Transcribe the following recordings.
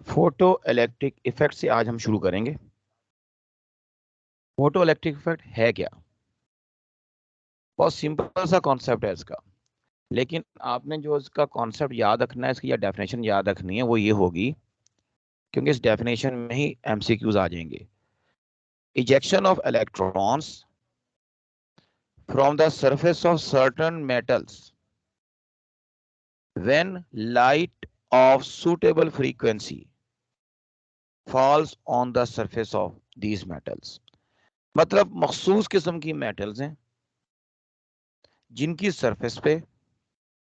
Photo electric effect से आज हम शुरू करेंगे। फोटो इलेक्ट्रिक इफेक्ट है क्या? बहुत सिंपल सा कॉन्सेप्ट है इसका, लेकिन आपने जो इसका कॉन्सेप्ट याद रखना है, इसकी या डेफिनेशन याद रखनी है, वो ये होगी, क्योंकि इस डेफिनेशन में ही एमसीक्यूज आ जाएंगे। Ejection of electrons from the surface of certain metals when light of suitable frequency falls on the surface of these metals. मतलब मखसूस किस्म की मेटल्स हैं जिनकी सरफेस पे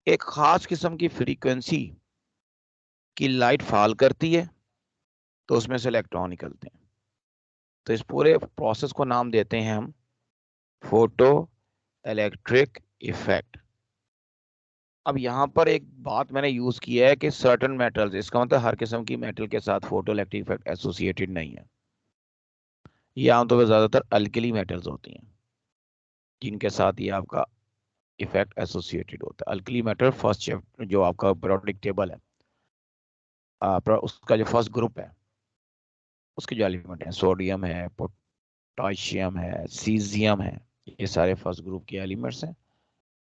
एक खास किस्म की फ्रीक्वेंसी की लाइट फॉल करती है, तो उसमें से इलेक्ट्रॉन निकलते हैं। तो इस पूरे प्रोसेस को नाम देते हैं हम फोटो इलेक्ट्रिक इफेक्ट। अब यहाँ पर एक बात मैंने यूज किया है कि सर्टेन मेटल्स, इसका मतलब हर किस्म की मेटल के साथ फोटो इलेक्ट्रिक इफेक्ट एसोसिएटेड नहीं है। ये आमतौर पर ज्यादातर अल्कली मेटल्स होती हैं जिनके साथ ये आपका इफेक्ट एसोसिएटेड होता है। अल्कली मेटल फर्स्ट चैप्टर जो आपका पीरियोडिक टेबल है, उसका जो फर्स्ट ग्रुप है, उसके जो एलिमेंट हैं, सोडियम है, पोटाशियम है, सीजियम है, ये सारे फर्स्ट ग्रुप के एलिमेंट्स हैं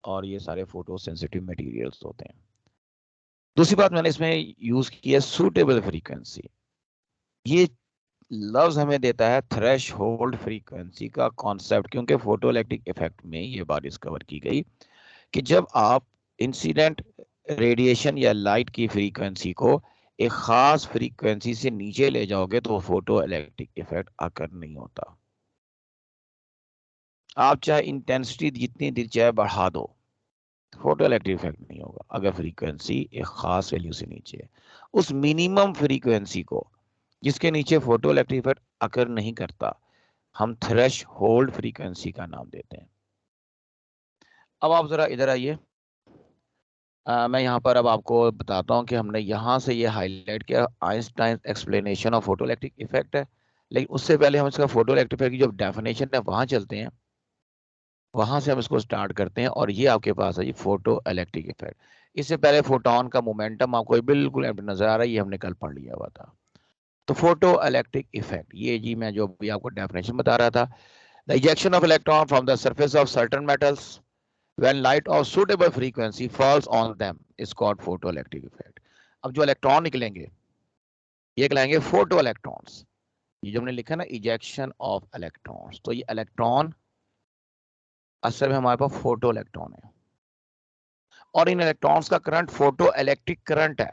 और ये सारे फोटो सेंसिटिव मटेरियल्स होते हैं। दूसरी बात मैंने इसमें यूज की है सूटेबल फ्रीक्वेंसी। ये लफ्ज हमें देता है थ्रेश होल्ड फ्रीक्वेंसी का कॉन्सेप्ट, क्योंकि फोटो इलेक्ट्रिक इफेक्ट में ये बात डिस्कवर की गई कि जब आप इंसिडेंट रेडिएशन या लाइट की फ्रीक्वेंसी को एक खास फ्रीक्वेंसी से नीचे ले जाओगे तो फोटो इलेक्ट्रिक इफेक्ट आकर नहीं होता। आप चाहे इंटेंसिटी जितनी देर चाहे बढ़ा दो, फोटो इलेक्ट्रिक इफेक्ट नहीं होगा अगर फ्रीक्वेंसी एक खास वैल्यू से नीचे है। उस मिनिमम फ्रीक्वेंसी को जिसके नीचे फोटो इलेक्ट्रिक इफेक्ट अकर नहीं करता, हम थ्रेश होल्ड फ्रीक्वेंसी का नाम देते हैं। अब आप जरा इधर आइए। मैं यहाँ पर अब आपको बताता हूँ कि हमने यहाँ से ये हाईलाइट किया Einstein explanation of photo electric effect है, लेकिन उससे पहले हम इसका फोटो इलेक्ट्रिक इफेक्ट की जो डेफिनेशन है वहां चलते हैं। वहां से हम इसको स्टार्ट करते हैं और ये आपके पास है जी फोटो इलेक्ट्रिक इफेक्ट। इससे पहले फोटोन का मोमेंटम आपको बिल्कुल नजर आ रहा है, ये हमने कल पढ़ लिया हुआ था। तो फोटो इलेक्ट्रिक इफेक्ट ये जी मैं जो भी आपको डेफिनेशन बता रहा था, the ejection of electron from the surface of certain metals when light of suitable frequency falls on them is called photoelectric effect। अब जो इलेक्ट्रॉन निकलेंगे ये कहलाएंगे फोटो इलेक्ट्रॉन्स। ये जो हमने लिखा ना इजेक्शन ऑफ इलेक्ट्रॉन्स, तो ये इलेक्ट्रॉन असल में हमारे पास फोटो इलेक्ट्रॉन है और इन इलेक्ट्रॉन्स का करंट फोटो इलेक्ट्रिक करंट है।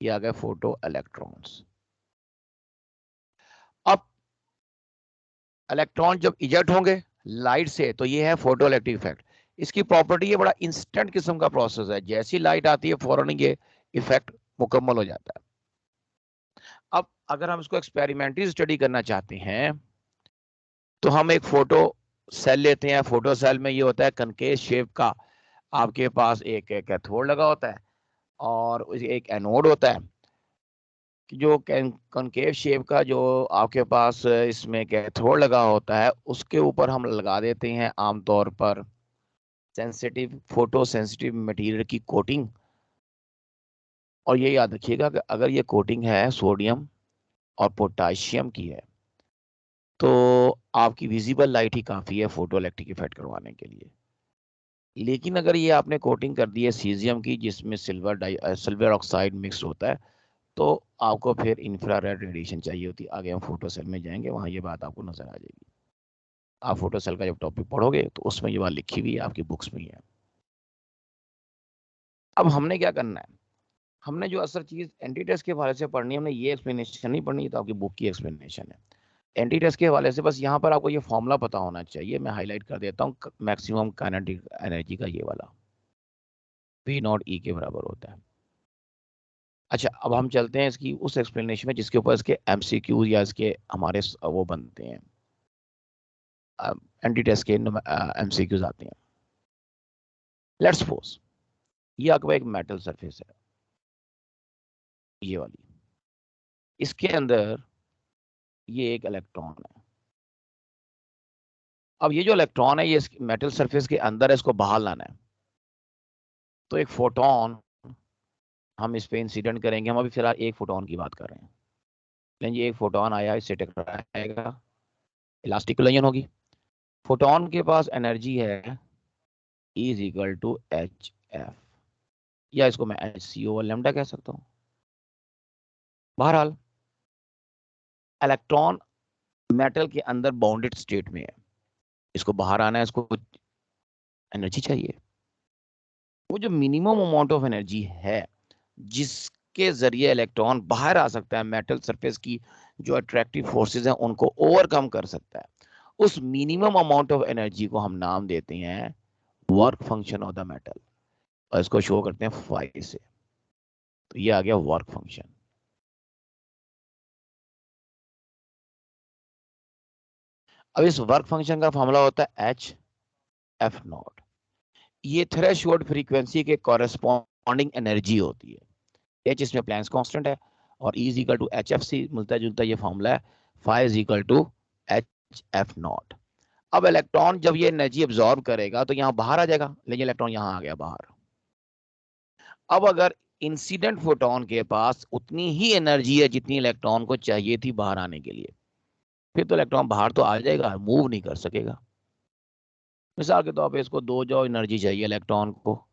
ये आ गए फोटो इलेक्ट्रॉन्स। अब इलेक्ट्रॉन जब इजेक्ट होंगे लाइट से, तो ये है फोटो इलेक्ट्रिक इफेक्ट। इसकी प्रॉपर्टी ये बड़ा इंस्टेंट किस्म का प्रोसेस है, जैसी लाइट आती है फौरन ये इफेक्ट मुकम्मल हो जाता है। अब अगर हम इसको एक्सपेरिमेंटली स्टडी करना चाहते हैं तो हम एक फोटो सेल लेते हैं। फोटो सेल में ये होता है कनकेव शेप का, आपके पास एक कैथोड लगा होता है और एक एनोड होता है। जो कनकेव शेप का जो आपके पास इसमें कैथोड लगा होता है, उसके ऊपर हम लगा देते हैं आमतौर पर सेंसिटिव फोटो सेंसिटिव मटेरियल की कोटिंग। और ये याद रखिएगा कि अगर ये कोटिंग है सोडियम और पोटाशियम की है तो आपकी विजिबल लाइट ही काफी है फोटो इलेक्ट्रिक इफेक्ट करवाने के लिए। लेकिन अगर ये आपने कोटिंग कर दी है सीजियम की जिसमें सिल्वर ऑक्साइड मिक्स होता है, तो आपको फिर इंफ्रारेड रेडिएशन चाहिए होती है। आगे हम फोटो सेल में जाएंगे, वहां ये बात आपको नजर आ जाएगी। आप फोटो सेल का जब टॉपिक पढ़ोगे तो उसमें ये बात लिखी हुई है, आपकी बुक्स में ही है। अब हमने क्या करना है, हमने जो असल चीज एंटी टेस्ट के हवाले से पढ़नी है, हमने ये एक्सप्लेनेशन नहीं पढ़नी, तो आपकी बुक की एक्सप्लेनेशन है। एंटी टेस्ट के हवाले से बस यहाँ पर आपको ये फॉर्मूला पता होना चाहिए, मैं हाईलाइट कर देता हूँ। मैक्सिमम काइनेटिक एनर्जी का ये वाला V नॉट E के बराबर होता है। अच्छा, अब हम चलते हैं इसकी उस एक्सप्लेनेशन में जिसके ऊपर इसके एमसीक्यू या इसके हमारे वो बनते हैं, एंटी टेस्ट के एमसीक्यूज आते हैं। लेट्स सपोज ये आपका एक मेटल सरफेस है, ये वाली, इसके अंदर ये एक इलेक्ट्रॉन है। अब ये जो इलेक्ट्रॉन है ये मेटल सरफेस के अंदर है, इसको बाहर लाना है। तो एक फोटोन हम इस पे इंसिडेंट करेंगे। हम अभी फिलहाल एक फोटोन की बात कर रहे हैं। लेकिन ये एक फोटोन आया, इससे टकराएगा, इलास्टिक कोलिजन होगी। फोटोन के पास एनर्जी है E is equal to H F, या इसको मैं एच सी ओवर लेमडा कह सकता हूँ। बहरहाल इलेक्ट्रॉन मेटल के अंदर बाउंडेड स्टेट में है, इसको बाहर आना है, इसको एनर्जी चाहिए। वो जो मिनिमम अमाउंट ऑफ एनर्जी है जिसके जरिए इलेक्ट्रॉन बाहर आ सकता है, मेटल सरफेस की जो अट्रैक्टिव फोर्सेस हैं उनको ओवरकम कर सकता है, उस मिनिमम अमाउंट ऑफ एनर्जी को हम नाम देते हैं work function of the metal, और इसको शो करते हैं फाई से। तो ये आ गया वर्क फंक्शन। अब इस वर्क फंक्शन का फॉर्मूला होता है एच एफ नॉट। ये थ्रेशोल्ड फ्रीक्वेंसी के कॉरेस्पॉन्डिंग एनर्जी होती है। एच इसमें प्लैंक्स कांस्टेंट है, और E is equal to H F C, मिलता जुलता ये फॉर्मूला है, phi is equal to H F naught. अब इलेक्ट्रॉन जब ये एनर्जी एब्जॉर्ब करेगा तो यहाँ बाहर आ जाएगा, लेकिन इलेक्ट्रॉन यहाँ आ गया बाहर। अब अगर इंसिडेंट फोटोन के पास उतनी ही एनर्जी है जितनी इलेक्ट्रॉन को चाहिए थी बाहर आने के लिए, फिर तो इलेक्ट्रॉन बाहर तो आ जाएगा, मूव नहीं कर सकेगा। मिसाल के तौर पे इसको 2 जॉल एनर्जी चाहिए इलेक्ट्रॉन को,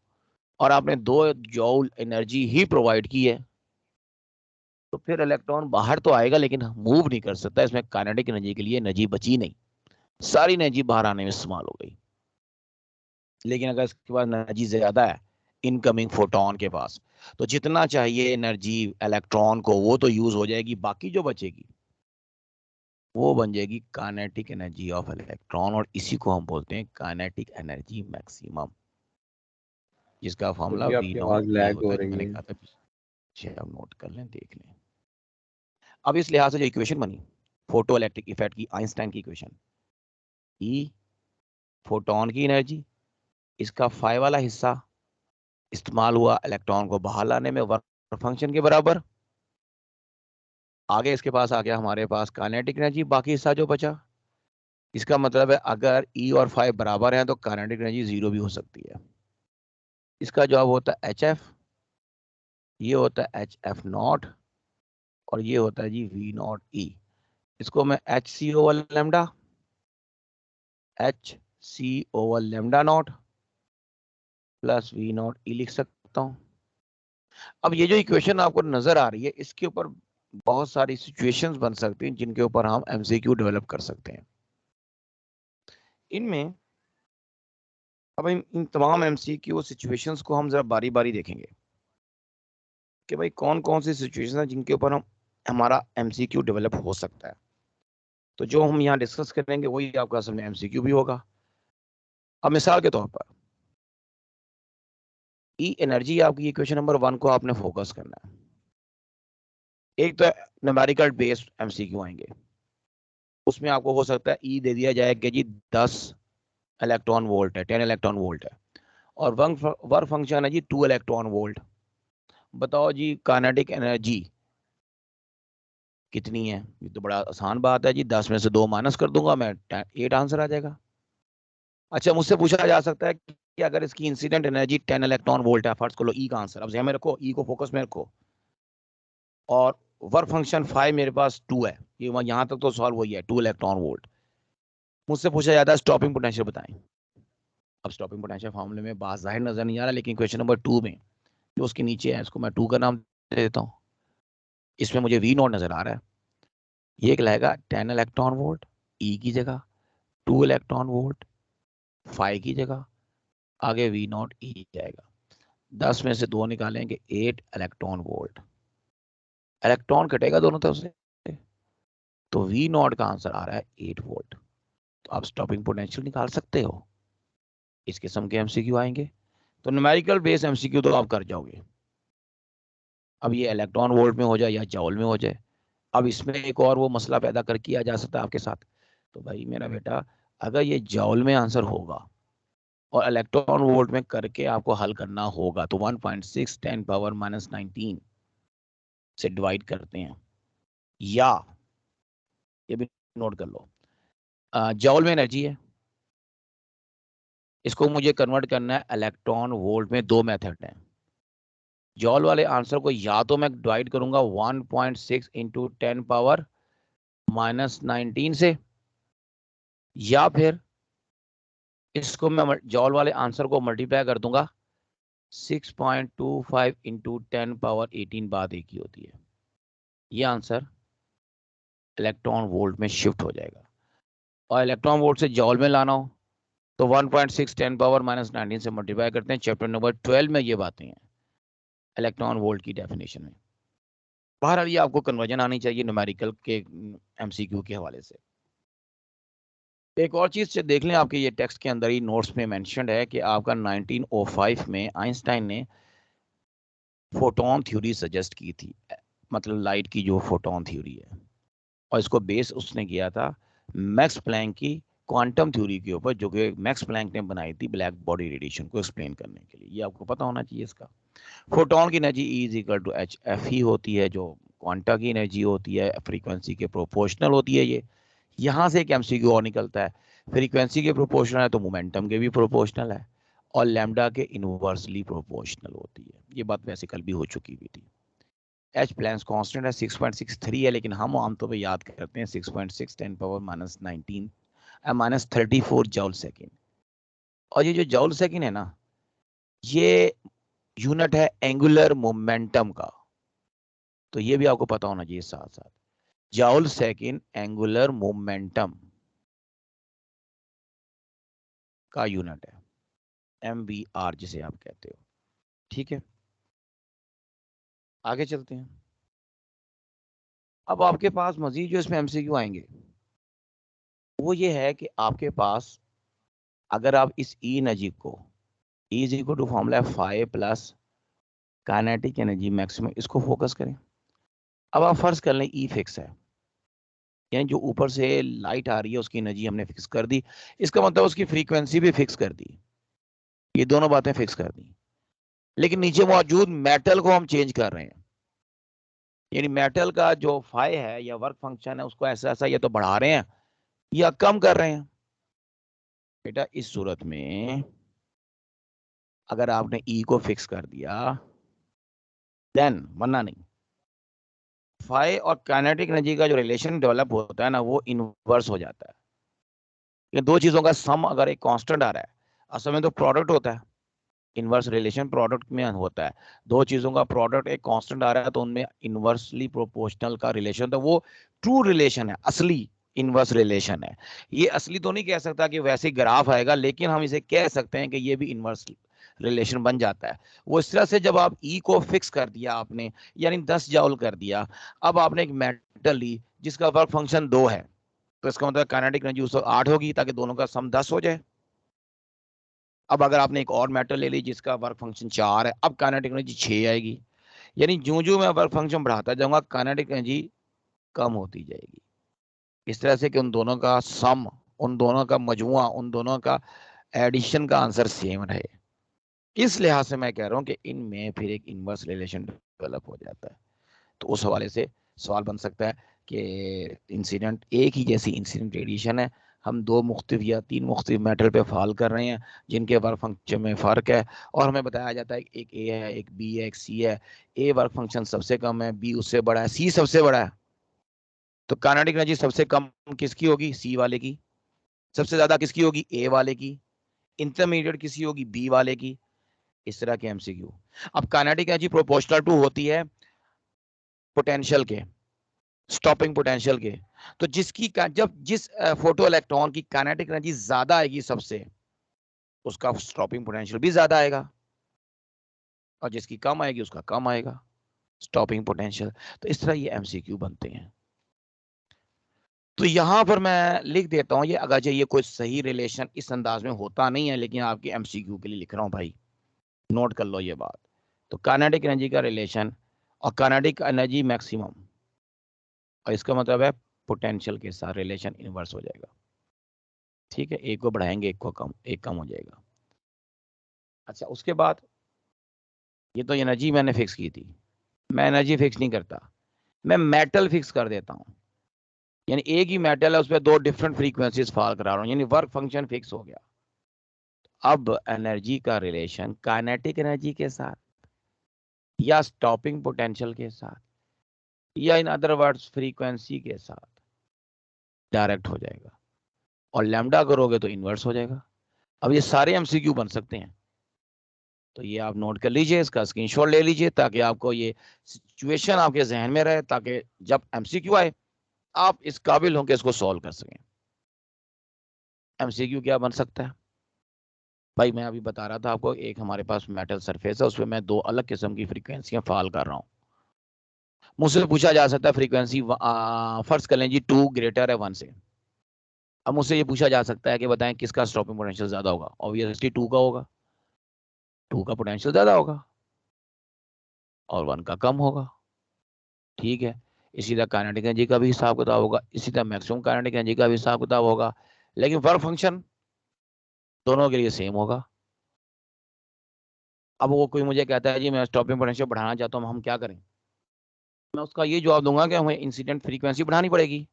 और आपने 2 जॉल एनर्जी ही प्रोवाइड की है, तो फिर इलेक्ट्रॉन बाहर तो आएगा लेकिन मूव नहीं कर सकता। इसमें काइनेटिक एनर्जी के लिए एनर्जी बची नहीं, सारी एनर्जी बाहर आने में इस्तेमाल हो गई। लेकिन अगर इसके पास एनर्जी ज्यादा है इनकमिंग फोटोन के पास, तो जितना चाहिए एनर्जी इलेक्ट्रॉन को वो तो यूज हो जाएगी, बाकी जो बचेगी वो बन जाएगी काइनेटिक एनर्जी ऑफ इलेक्ट्रॉन, और इसी को हम बोलते हैं काइनेटिक एनर्जी मैक्सिमम, जिसका फॉर्मूला क्योंकि वी आपकी नॉट आवाज ई लैग होता हो है, जो रही मैंने है। कहा था पीछे। आप नोट कर लें, देख लें। अब इस लिहाज से जो इक्वेशन बनी फोटो इलेक्ट्रिक इफेक्ट की, आइंस्टाइन की इक्वेशन, ई फोटोन की एनर्जी, इसका फाई वाला हिस्सा इस्तेमाल हुआ इलेक्ट्रॉन को बाहर लाने में वर्क फंक्शन के बराबर। आगे इसके पास आ गया हमारे पास काइनेटिक एनर्जी, बाकी हिस्सा जो बचा। इसका मतलब है अगर ई और फाई बराबर है तो काइनेटिक एनर्जी जीरो भी हो सकती है। इसका जवाब होता है एच एफ, ये होता है एच एफ नॉट, और ये होता है जी वी नॉट ई। इसको मैं H C over lambda, H C over lambda naught plus V naught E लिख सकता हूँ। अब ये जो इक्वेशन आपको नजर आ रही है, इसके ऊपर बहुत सारी सिचुएशंस बन सकती हैं जिनके ऊपर हम एमसीक्यू डेवलप कर सकते हैं। इनमें अब इन तमाम एमसीक्यू सिचुएशंस को हम जरा बारी बारी देखेंगे कि भाई कौन कौन सी सिचुएशन है जिनके ऊपर हम हमारा एमसीक्यू डेवलप हो सकता है। तो जो हम यहाँ डिस्कस करेंगे वही आपका असल में एमसीक्यू भी होगा। अब मिसाल के तौर पर ई एनर्जी, आपकी इक्वेशन नंबर 1 को आपने फोकस करना है। एक तो न्यूमेरिकल बेस्ड एमसीक्यू आएंगे, उसमें आपको हो सकता है ई दे दिया जाए कि जी 10 इलेक्ट्रॉन वोल्ट है, 10 इलेक्ट्रॉन वोल्ट है, और वर्क फंक्शन है जी 2 इलेक्ट्रॉन वोल्ट। बताओ जी काइनेटिक एनर्जी कितनी है? ये तो बड़ा आसान बात है जी, 10 में से 2 माइनस कर दूंगा मैं, 8 आंसर आ जाएगा। अच्छा, मुझसे पूछा जा सकता है कि अगर इसकी इंसिडेंट एनर्जी 10 इलेक्ट्रॉन वोल्ट है, फर्स्ट को लो ई का आंसर, अब ध्यान में रखो, ई को फोकस में रखो, और वर्क फंक्शन 5 मेरे पास 2 है, ये यहाँ तक तो सॉल्व हुई है, 2 इलेक्ट्रॉन वोल्ट। मुझसे पूछा जाता है स्टॉपिंग पोटेंशियल बताएं। अब स्टॉपिंग पोटेंशियल फॉर्मूले में बात जाहिर नजर नहीं आ रहा, लेकिन क्वेश्चन नंबर 2 में जो उसके नीचे है, इसको मैं 2 का नाम दे देता हूँ। इसमें मुझे वी नॉट नजर आ रहा है, ये कहलाएगा 10 इलेक्ट्रॉन वोल्ट ई की जगह, 2 इलेक्ट्रॉन वोल्ट 5 की जगह, आगे वी नॉट ई जाएगा। 10 में से 2 निकालेंगे, 8 इलेक्ट्रॉन वोल्ट, इलेक्ट्रॉन कटेगा दोनों तरफ से, तो वी नॉट का आंसर आ रहा है 8 वोल्ट। तो आप स्टॉपिंग पोटेंशियल निकाल सकते हो। इस किस्म के एमसीक्यू आएंगे, तो न्यूमेरिकल बेस्ड एमसीक्यू तो आप कर जाओगे। अब ये इलेक्ट्रॉन वोल्ट में हो जाए या जॉल में हो जाए। अब इसमें एक और वो मसला पैदा कर किया जा सकता है आपके साथ, तो भाई मेरा बेटा, अगर ये जॉल में आंसर होगा और इलेक्ट्रॉन वोल्ट में करके आपको हल करना होगा, तो 1.6 10 पावर माइनस 19 से डिवाइड करते हैं, या ये भी नोट कर लो, जॉल में एनर्जी है, इसको मुझे कन्वर्ट करना है इलेक्ट्रॉन वोल्ट में। 2 मेथड हैं, जॉल वाले आंसर को या तो मैं डिवाइड करूंगा 1.6 इंटू 10⁻⁻19 से, या फिर इसको मैं जॉल वाले आंसर को मल्टीप्लाई कर दूंगा 6.25 इंटू 10⁻18, बात एक ही होती है। ये आंसर इलेक्ट्रॉन वोल्ट में शिफ्ट हो जाएगा, और इलेक्ट्रॉन वोल्ट से जॉल में लाना हो तो 1.6 10⁻⁻19 से मल्टीप्लाई करते हैं। चैप्टर नंबर 12 में ये बातें हैं इलेक्ट्रॉन वोल्ट की डेफिनेशन में। बहरहाल ये आपको कन्वर्जन आनी चाहिए न्यूमेरिकल के एमसीक्यू के हवाले से। एक और चीज से देख लें, आपके ये टेक्स्ट के अंदर ही नोट्स में मेंशन्ड है कि आपका 1905 में आइंस्टाइन ने फोटोन थ्योरी सजेस्ट की थी, मतलब लाइट की जो फोटोन थ्योरी है, और इसको बेस उसने किया था मैक्स प्लैंक की क्वांटम थ्योरी के ऊपर, जो कि मैक्स प्लैंक ने बनाई थी ब्लैक बॉडी रेडिएशन को एक्सप्लेन करने के लिए। ये आपको पता होना चाहिए इसका। फोटोन की energy E is equal to H F ही होती है, जो क्वांटा की एनर्जी होती है फ्रीक्वेंसी के प्रोपोर्शनल होती है। ये यहाँ से एक एमसीक्यू और निकलता है, फ्रीक्वेंसी के प्रोपोर्शनल है तो मोमेंटम के भी प्रोपोर्शनल है, और लैम्डा के इनवर्सली प्रोपोर्शनल होती है। ये बात वैसे कल भी हो चुकी हुई थी। एच प्लैंक्स कांस्टेंट है 6.63 है, लेकिन हम आमतौर पर याद करते हैं 6.6 10⁻⁻19 -34 जॉल सेकेंड। और ये जो जॉल सेकेंड है ना, ये यूनिट है एंगुलर मोमेंटम का, तो ये भी आपको पता होना चाहिए साथ साथ। जॉल सेकेंड एंगुलर मोमेंटम का यूनिट है, MVR जिसे आप कहते हो। ठीक है, आगे चलते हैं। अब आपके पास मजीद जो इसमें एमसीक्यू आएंगे वो ये है कि आपके पास अगर आप इस ई एनर्जी को, E is equal to formula 5 plus kinetic energy maximum, इसको फोकस करें। अब आप फर्ज कर लें E फिक्स है, यानी जो ऊपर से लाइट आ रही है उसकी एनर्जी हमने फिक्स कर दी, इसका मतलब उसकी फ्रीक्वेंसी भी फिक्स कर दी, ये दोनों बातें फिक्स कर दी। लेकिन नीचे मौजूद मेटल को हम चेंज कर रहे हैं, यानी मेटल का जो फाई है या वर्क फंक्शन है उसको ऐसा ऐसा या तो बढ़ा रहे हैं या कम कर रहे हैं। बेटा इस सूरत में अगर आपने ई को फिक्स कर दिया देन, वरना नहीं, फाई और काइनेटिक एनर्जी का जो रिलेशन डेवलप होता है ना वो इनवर्स हो जाता है। ये दो चीजों का सम अगर एक कांस्टेंट आ रहा है, असल में तो प्रोडक्ट होता है, इनवर्स रिलेशन प्रोडक्ट में होता है। दो चीजों का प्रोडक्ट एक कांस्टेंट आ रहा है तो उनमें इनवर्सली प्रोपोर्शनल का रिलेशन, तो वो ट्रू रिलेशन है, असली इनवर्स रिलेशन है। ये असली तो नहीं कह सकता कि वैसे ग्राफ आएगा, लेकिन हम इसे कह सकते हैं कि ये भी इनवर्स रिलेशन बन जाता है। वो इस तरह से जब आप ई को फिक्स कर दिया आपने, यानी 10 जॉल कर दिया, अब आपने एक मेटल ली जिसका वर्क फंक्शन 2 है, तो इसका मतलब काइनेटिक एनर्जी उसको 8 होगी ताकि दोनों का सम 10 हो जाए। अब अगर आपने एक और मेटल ले ली जिसका वर्क फंक्शन 4 है, अब काइनेटिक एनर्जी 6 आएगी। यानी जो जो मैं वर्क फंक्शन बढ़ाता जाऊंगा काइनेटिक एनर्जी कम होती जाएगी, इस तरह से कि उन दोनों का सम, उन दोनों का मजमुआ, उन दोनों का एडिशन का आंसर सेम रहे। इस लिहाज से मैं कह रहा हूं कि इनमें फिर एक इनवर्स रिलेशन डेवलप हो जाता है। तो उस हवाले से सवाल बन सकता है कि इंसिडेंट एक ही जैसी इंसिडेंट रेडिएशन है, हम दो मुख्तलिफ या तीन मुख्तलिफ मेटल पे फॉल कर रहे हैं जिनके वर्क फंक्शन में फ़र्क है, और हमें बताया जाता है कि एक ए है, एक बी है, एक सी है। ए वर्क फंक्शन सबसे कम है, बी उससे बड़ा है, सी सबसे बड़ा है, तो काइनेटिक एनर्जी सबसे कम किसकी होगी? सी वाले की। सबसे ज़्यादा किसकी होगी? ए वाले की। इंटरमीडिएट किसी होगी? बी वाले की। इस तरह के एमसीक्यू। अब काइनेटिक एनर्जी प्रोपोर्शनल टू होती है पोटेंशियल के, स्टॉपिंग पोटेंशियल के। तो जब जिस फोटो इलेक्ट्रॉन की काइनेटिक एनर्जी ज्यादा आएगी सबसे, उसका स्टॉपिंग पोटेंशियल भी ज्यादा आएगा, और जिसकी कम आएगी उसका कम आएगा स्टॉपिंग पोटेंशियल। तो इस तरह ये एमसीक्यू बनते हैं। तो यहां पर मैं लिख देता हूं, ये अगर ये कोई सही रिलेशन इस अंदाज में होता नहीं है, लेकिन आपके एमसीक्यू के लिए लिख रहा हूं भाई, नोट कर लो ये बात। तो काइनेटिक एनर्जी का रिलेशन और काइनेटिक एनर्जी मैक्सिमम, और इसका मतलब है पोटेंशियल के साथ रिलेशन इनवर्स हो जाएगा। ठीक है, एक को बढ़ाएंगे एक को कम, एक कम हो जाएगा। अच्छा, उसके बाद ये तो एनर्जी मैंने फिक्स की थी, मैं एनर्जी फिक्स नहीं करता, मैं मेटल फिक्स कर देता हूं। यानी एक ही मेटल है उस पर दो डिफरेंट फ्रीक्वेंसीज फॉल करा रहा हूं, यानी वर्क फंक्शन फिक्स हो गया। अब एनर्जी का रिलेशन काइनेटिक एनर्जी के साथ, या स्टॉपिंग पोटेंशियल के साथ या इन अदर वर्ड्स फ्रीक्वेंसी के साथ डायरेक्ट हो जाएगा, और लैम्डा करोगे तो इनवर्स हो जाएगा। अब ये सारे एमसीक्यू बन सकते हैं, तो ये आप नोट कर लीजिए, इसका स्क्रीनशॉट ले लीजिए ताकि आपको ये सिचुएशन आपके जहन में रहे, ताकि जब एमसीक्यू आए आप इस काबिल हों कि इसको सॉल्व कर सकें। एमसीक्यू क्या बन सकता है भाई, मैं अभी बता रहा था आपको, एक हमारे पास मेटल सरफेस है, उसमें मैं दो अलग किस्म की फ्रीक्वेंसियां फाल कर रहा हूँ। मुझसे पूछा जा सकता है फ्रीक्वेंसी फर्स्ट कर लें जी 2 ग्रेटर है 1 से। अब मुझसे ये पूछा जा सकता है कि बताएं किसका स्टॉपिंग पोटेंशियल ज्यादा होगा, ऑब्वियसली 2 का होगा, 2 का पोटेंशियल ज्यादा होगा और 1 का कम होगा। ठीक है, इसी तरह काइनेटिक एनर्जी का भी हिसाब किताब होगा, इसी तरह मैक्सिमम काइनेटिक एनर्जी का भी हिसाब किताब होगा, लेकिन वर्क फंक्शन दोनों के लिए सेम होगा। अब वो कोई मुझे कहता है जी मैं स्टॉपिंग पोटेंशियल बढ़ाना चाहता हूँ, हम क्या करें? मैं उसका ये जवाब दूंगा कि हमें इंसिडेंट फ्रीक्वेंसी बढ़ानी पड़ेगी,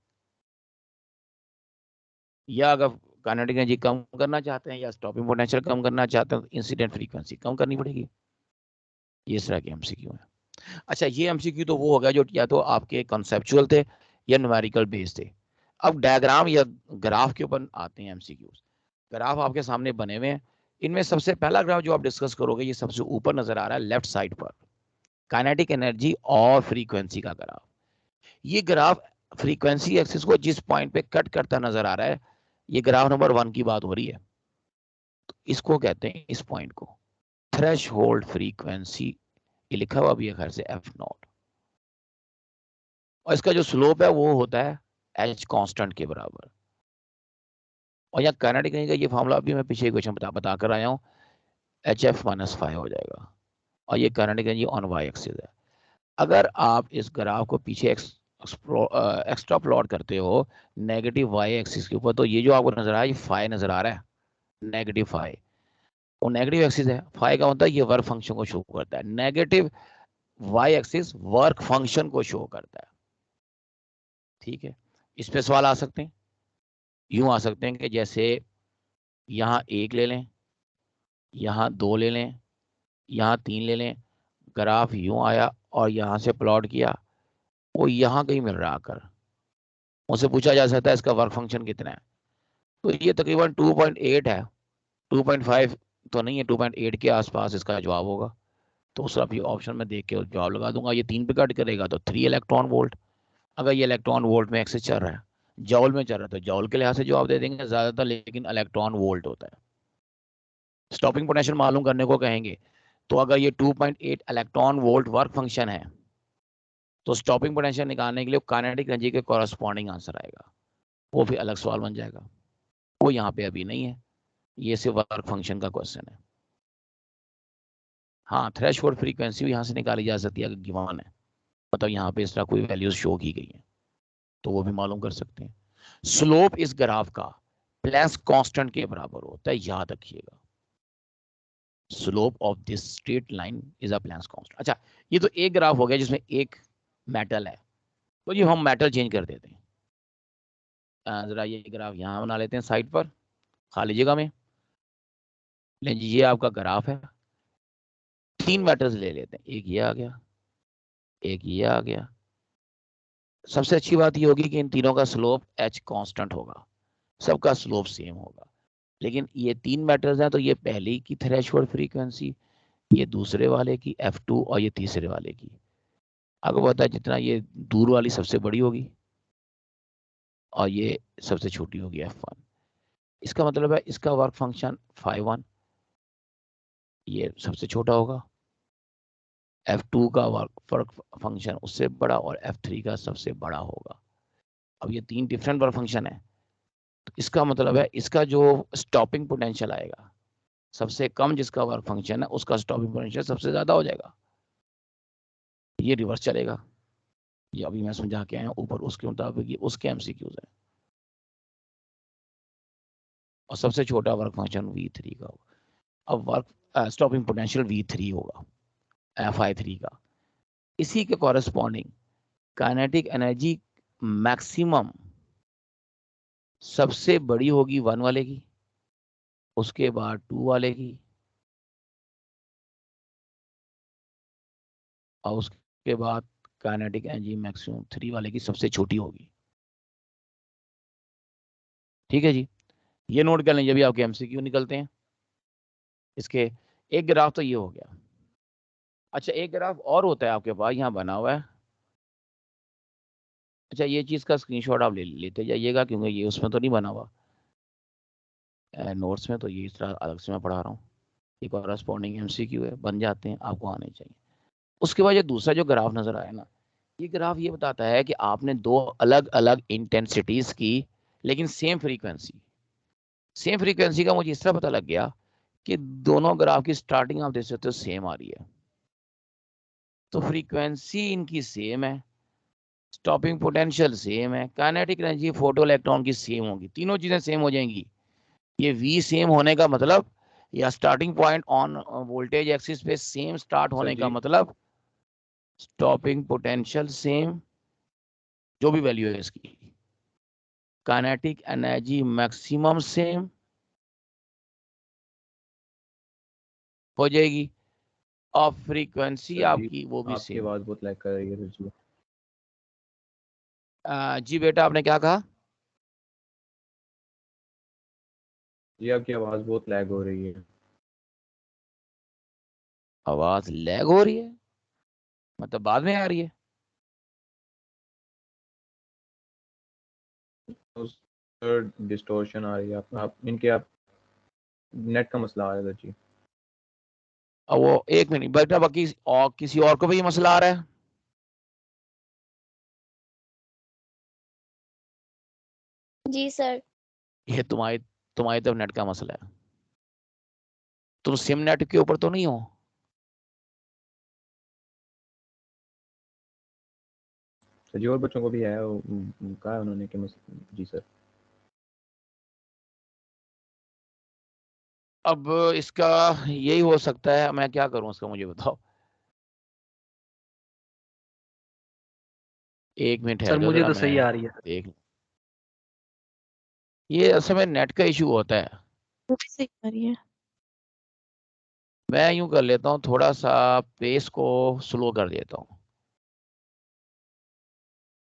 या अगर काइनेटिक एनर्जी कम करना चाहते हैं या स्टॉपिंग पोटेंशियल कम करना चाहते हैं तो इंसिडेंट फ्रीक्वेंसी कम करनी पड़ेगी। ये इस तरह के एमसीक्यू है। अच्छा, ये एमसीक्यू तो वो हो गया जो या तो आपके कॉन्सेप्चुअल थे या न्यूमेरिकल बेस्ड थे। अब डायग्राम या ग्राफ के ऊपर आते हैं एमसीक्यूज। ग्राफ आपके सामने बने हुए हैं, इनमें सबसे पहला ग्राफ जो आप डिस्कस करोगे ये सबसे ऊपर नजर आ रहा है लेफ्ट साइड पर, काइनेटिक एनर्जी और फ्रीक्वेंसी का ग्राफ। ये ग्राफ फ्रीक्वेंसी एक्सिस को जिस पॉइंट पे कट करता नजर आ रहा है, ये ग्राफ नंबर 1 की बात हो रही है, तो इसको कहते हैं, इस पॉइंट को थ्रेश होल्ड फ्रीक्वेंसी, ये लिखा हुआ भी है खैर से एफ नॉट, और इसका जो स्लोप है वो होता है एच कांस्टेंट के बराबर। और यहाँ काइनेटिक एनर्जी का ये फॉर्मूला अभी मैं पीछे क्वेश्चन बता कर आया हूँ, एच एफ माइनस 5 हो जाएगा, और ये kinetic energy on Y axis है। अगर आप इस ग्राफ को पीछे एक्स्ट्रा प्लॉट करते हो नेगेटिव वाई एक्सिस के ऊपर, तो ये जो आपको नजर आ रहा है ये फाई नजर आ रहा है, नेगेटिव फाई, वो नेगेटिव एक्सिस है। फाई का होता है ये वर्क फंक्शन को शो करता है, negative Y axis work function को शो करता है। ठीक है, इस पे सवाल आ सकते हैं, यूं आ सकते हैं कि जैसे यहाँ 1 ले लें, यहाँ 2 ले लें, यहाँ 3 ले लें, ग्राफ यूं आया और यहाँ से प्लॉट किया, वो यहाँ कहीं मिल रहा आकर, मुझसे पूछा जा सकता है इसका वर्क फंक्शन कितना है, तो ये तकरीबन 2.8 है, 2.5 तो नहीं है, 2.8 के आसपास इसका जवाब होगा। तो उस भी ऑप्शन में देख के जवाब लगा दूंगा, ये 3 पे कट करेगा तो 3 इलेक्ट्रॉन वोल्ट। अगर ये इलेक्ट्रॉन वोल्ट में एक्सेस चल रहा है, जॉल में चल रहा है, तो जॉल के लिहाज से जवाब दे देंगे ज्यादातर, लेकिन इलेक्ट्रॉन वोल्ट होता है। स्टॉपिंग पोटेंशियल मालूम करने को कहेंगे, तो अगर ये 2.8 इलेक्ट्रॉन वोल्ट वर्क फंक्शन है, तो स्टॉपिंग पोटेंशियल निकालने के लिए काइनेटिक एनर्जी के कॉरस्पॉन्डिंग आंसर आएगा, वो भी अलग सवाल बन जाएगा, वो यहाँ पे अभी नहीं है, ये सिर्फ वर्क फंक्शन का क्वेश्चन है। हाँ, थ्रेशोल्ड फ्रीक्वेंसी भी यहाँ से निकाली जा सकती है अगर गिवन है, मतलब यहाँ पे इस तरह कोई वैल्यूज शो की गई है, तो वो भी मालूम कर सकते हैं। स्लोप इस ग्राफ का प्लस कांस्टेंट के बराबर होता है, याद रखिएगा, slope of this straight line is a plus constant. अच्छा, ये तो एक ग्राफ हो गया जिसमें एक मेटल है, तो ये हम मेटल चेंज कर देते हैं, जरा ये ग्राफ यहाँ बना लेते हैं साइड पर खाली जगह में। लेकिन ये आपका ग्राफ है, 3 मेटल्स ले लेते हैं, एक ये आ गया, एक ये आ गया। सबसे अच्छी बात ये होगी कि इन तीनों का स्लोप एच कांस्टेंट होगा, सबका स्लोप सेम होगा। लेकिन ये 3 मेटल्स हैं, तो ये पहले की थ्रेशोल्ड फ्रीक्वेंसी, ये दूसरे वाले की F2 और ये तीसरे वाले की, आपको पता है जितना ये दूर वाली सबसे बड़ी होगी और ये सबसे छोटी होगी F1। इसका मतलब है इसका वर्क फंक्शन 5.1, ये सबसे छोटा होगा, F2 का वर्क फंक्शन उससे बड़ा और F3 का सबसे बड़ा होगा। अब ये 3 डिफरेंट वर्क फंक्शन है, तो इसका मतलब है इसका जो स्टॉपिंग पोटेंशियल आएगा, सबसे कम जिसका वर्क फंक्शन है उसका स्टॉपिंग पोटेंशियल सबसे ज्यादा हो जाएगा, ये रिवर्स चलेगा। ये अभी मैं समझा के आया ऊपर, उसके मुताबिक ये उसके एमसीक्यूज है, और सबसे छोटा वर्क फंक्शन V3 का होगा। अब वर्क स्टॉपिंग पोटेंशियल V3 होगा Fi3 का, इसी के कॉरेस्पॉन्डिंग काइनेटिक एनर्जी मैक्सिमम सबसे बड़ी होगी 1 वाले की, उसके बाद 2 वाले की, और उसके बाद काइनेटिक एनर्जी मैक्सिमम 3 वाले की सबसे छोटी होगी। ठीक है जी, ये नोट कर लें जब भी आपके एमसीक्यू निकलते हैं। इसके एक ग्राफ तो ये हो गया। अच्छा, एक ग्राफ और होता है आपके पास, यहाँ बना हुआ है। अच्छा, ये चीज़ का स्क्रीनशॉट आप लेते जाइएगा, क्योंकि ये उसमें तो नहीं बना हुआ नोट्स में, तो ये इस तरह अलग से मैं पढ़ा रहा हूँ। ये कॉरस्पॉन्डिंग एमसीक्यू है, बन जाते हैं, आपको आने चाहिए। उसके बाद ये दूसरा जो ग्राफ नजर आया ना, ये ग्राफ ये बताता है कि आपने दो अलग अलग इंटेंसिटीज की, लेकिन सेम फ्रीक्वेंसी का मुझे इस तरह पता लग गया कि दोनों ग्राफ की स्टार्टिंग आप देख सकते हो सेम आ रही है, तो फ्रीक्वेंसी इनकी सेम है, स्टॉपिंग पोटेंशियल सेम है, काइनेटिक एनर्जी फोटो इलेक्ट्रॉन की सेम होगी, तीनों चीजें सेम हो जाएंगी। ये वी सेम होने का मतलब, या starting point on voltage axis पे सेम स्टार्ट सर होने का जी मतलब स्टॉपिंग पोटेंशियल सेम, जो भी वैल्यू है इसकी, काइनेटिक एनर्जी मैक्सिमम सेम हो जाएगी, और फ्रीक्वेंसी सर जी आपकी वो भी आपकी सेम। आवाज़ बहुत लैग कर रही है सर जी। जी बेटा, आपने क्या कहा? जी आपकी आवाज़ बहुत लैग हो रही है। आवाज लैग हो रही है मतलब बाद में आ रही है? तो सर डिस्टॉर्शन आ रही है, आप नेट का मसला आ रहा है सर जी। और वो एक मिनट बेटा, बाकी और किसी और को भी ये मसला आ रहा है? जी सर। ये तुम्हारी तुम्हारी तरफ नेट का मसला है। तुम सिम नेट के ऊपर तो नहीं हो? सर जी और बच्चों को भी है, कहा है उन्होंने कि जी सर। अब इसका यही हो सकता है, मैं क्या करूं इसका, मुझे बताओ। एक मिनट सर ठहर जाओ मुझे जरा, तो मैं सही आ रही है। देख लूं। ये असल में नेट का इशू होता है। मुझे सही आ रही है। मैं यूं कर लेता हूँ, थोड़ा सा पेस को स्लो कर देता हूँ,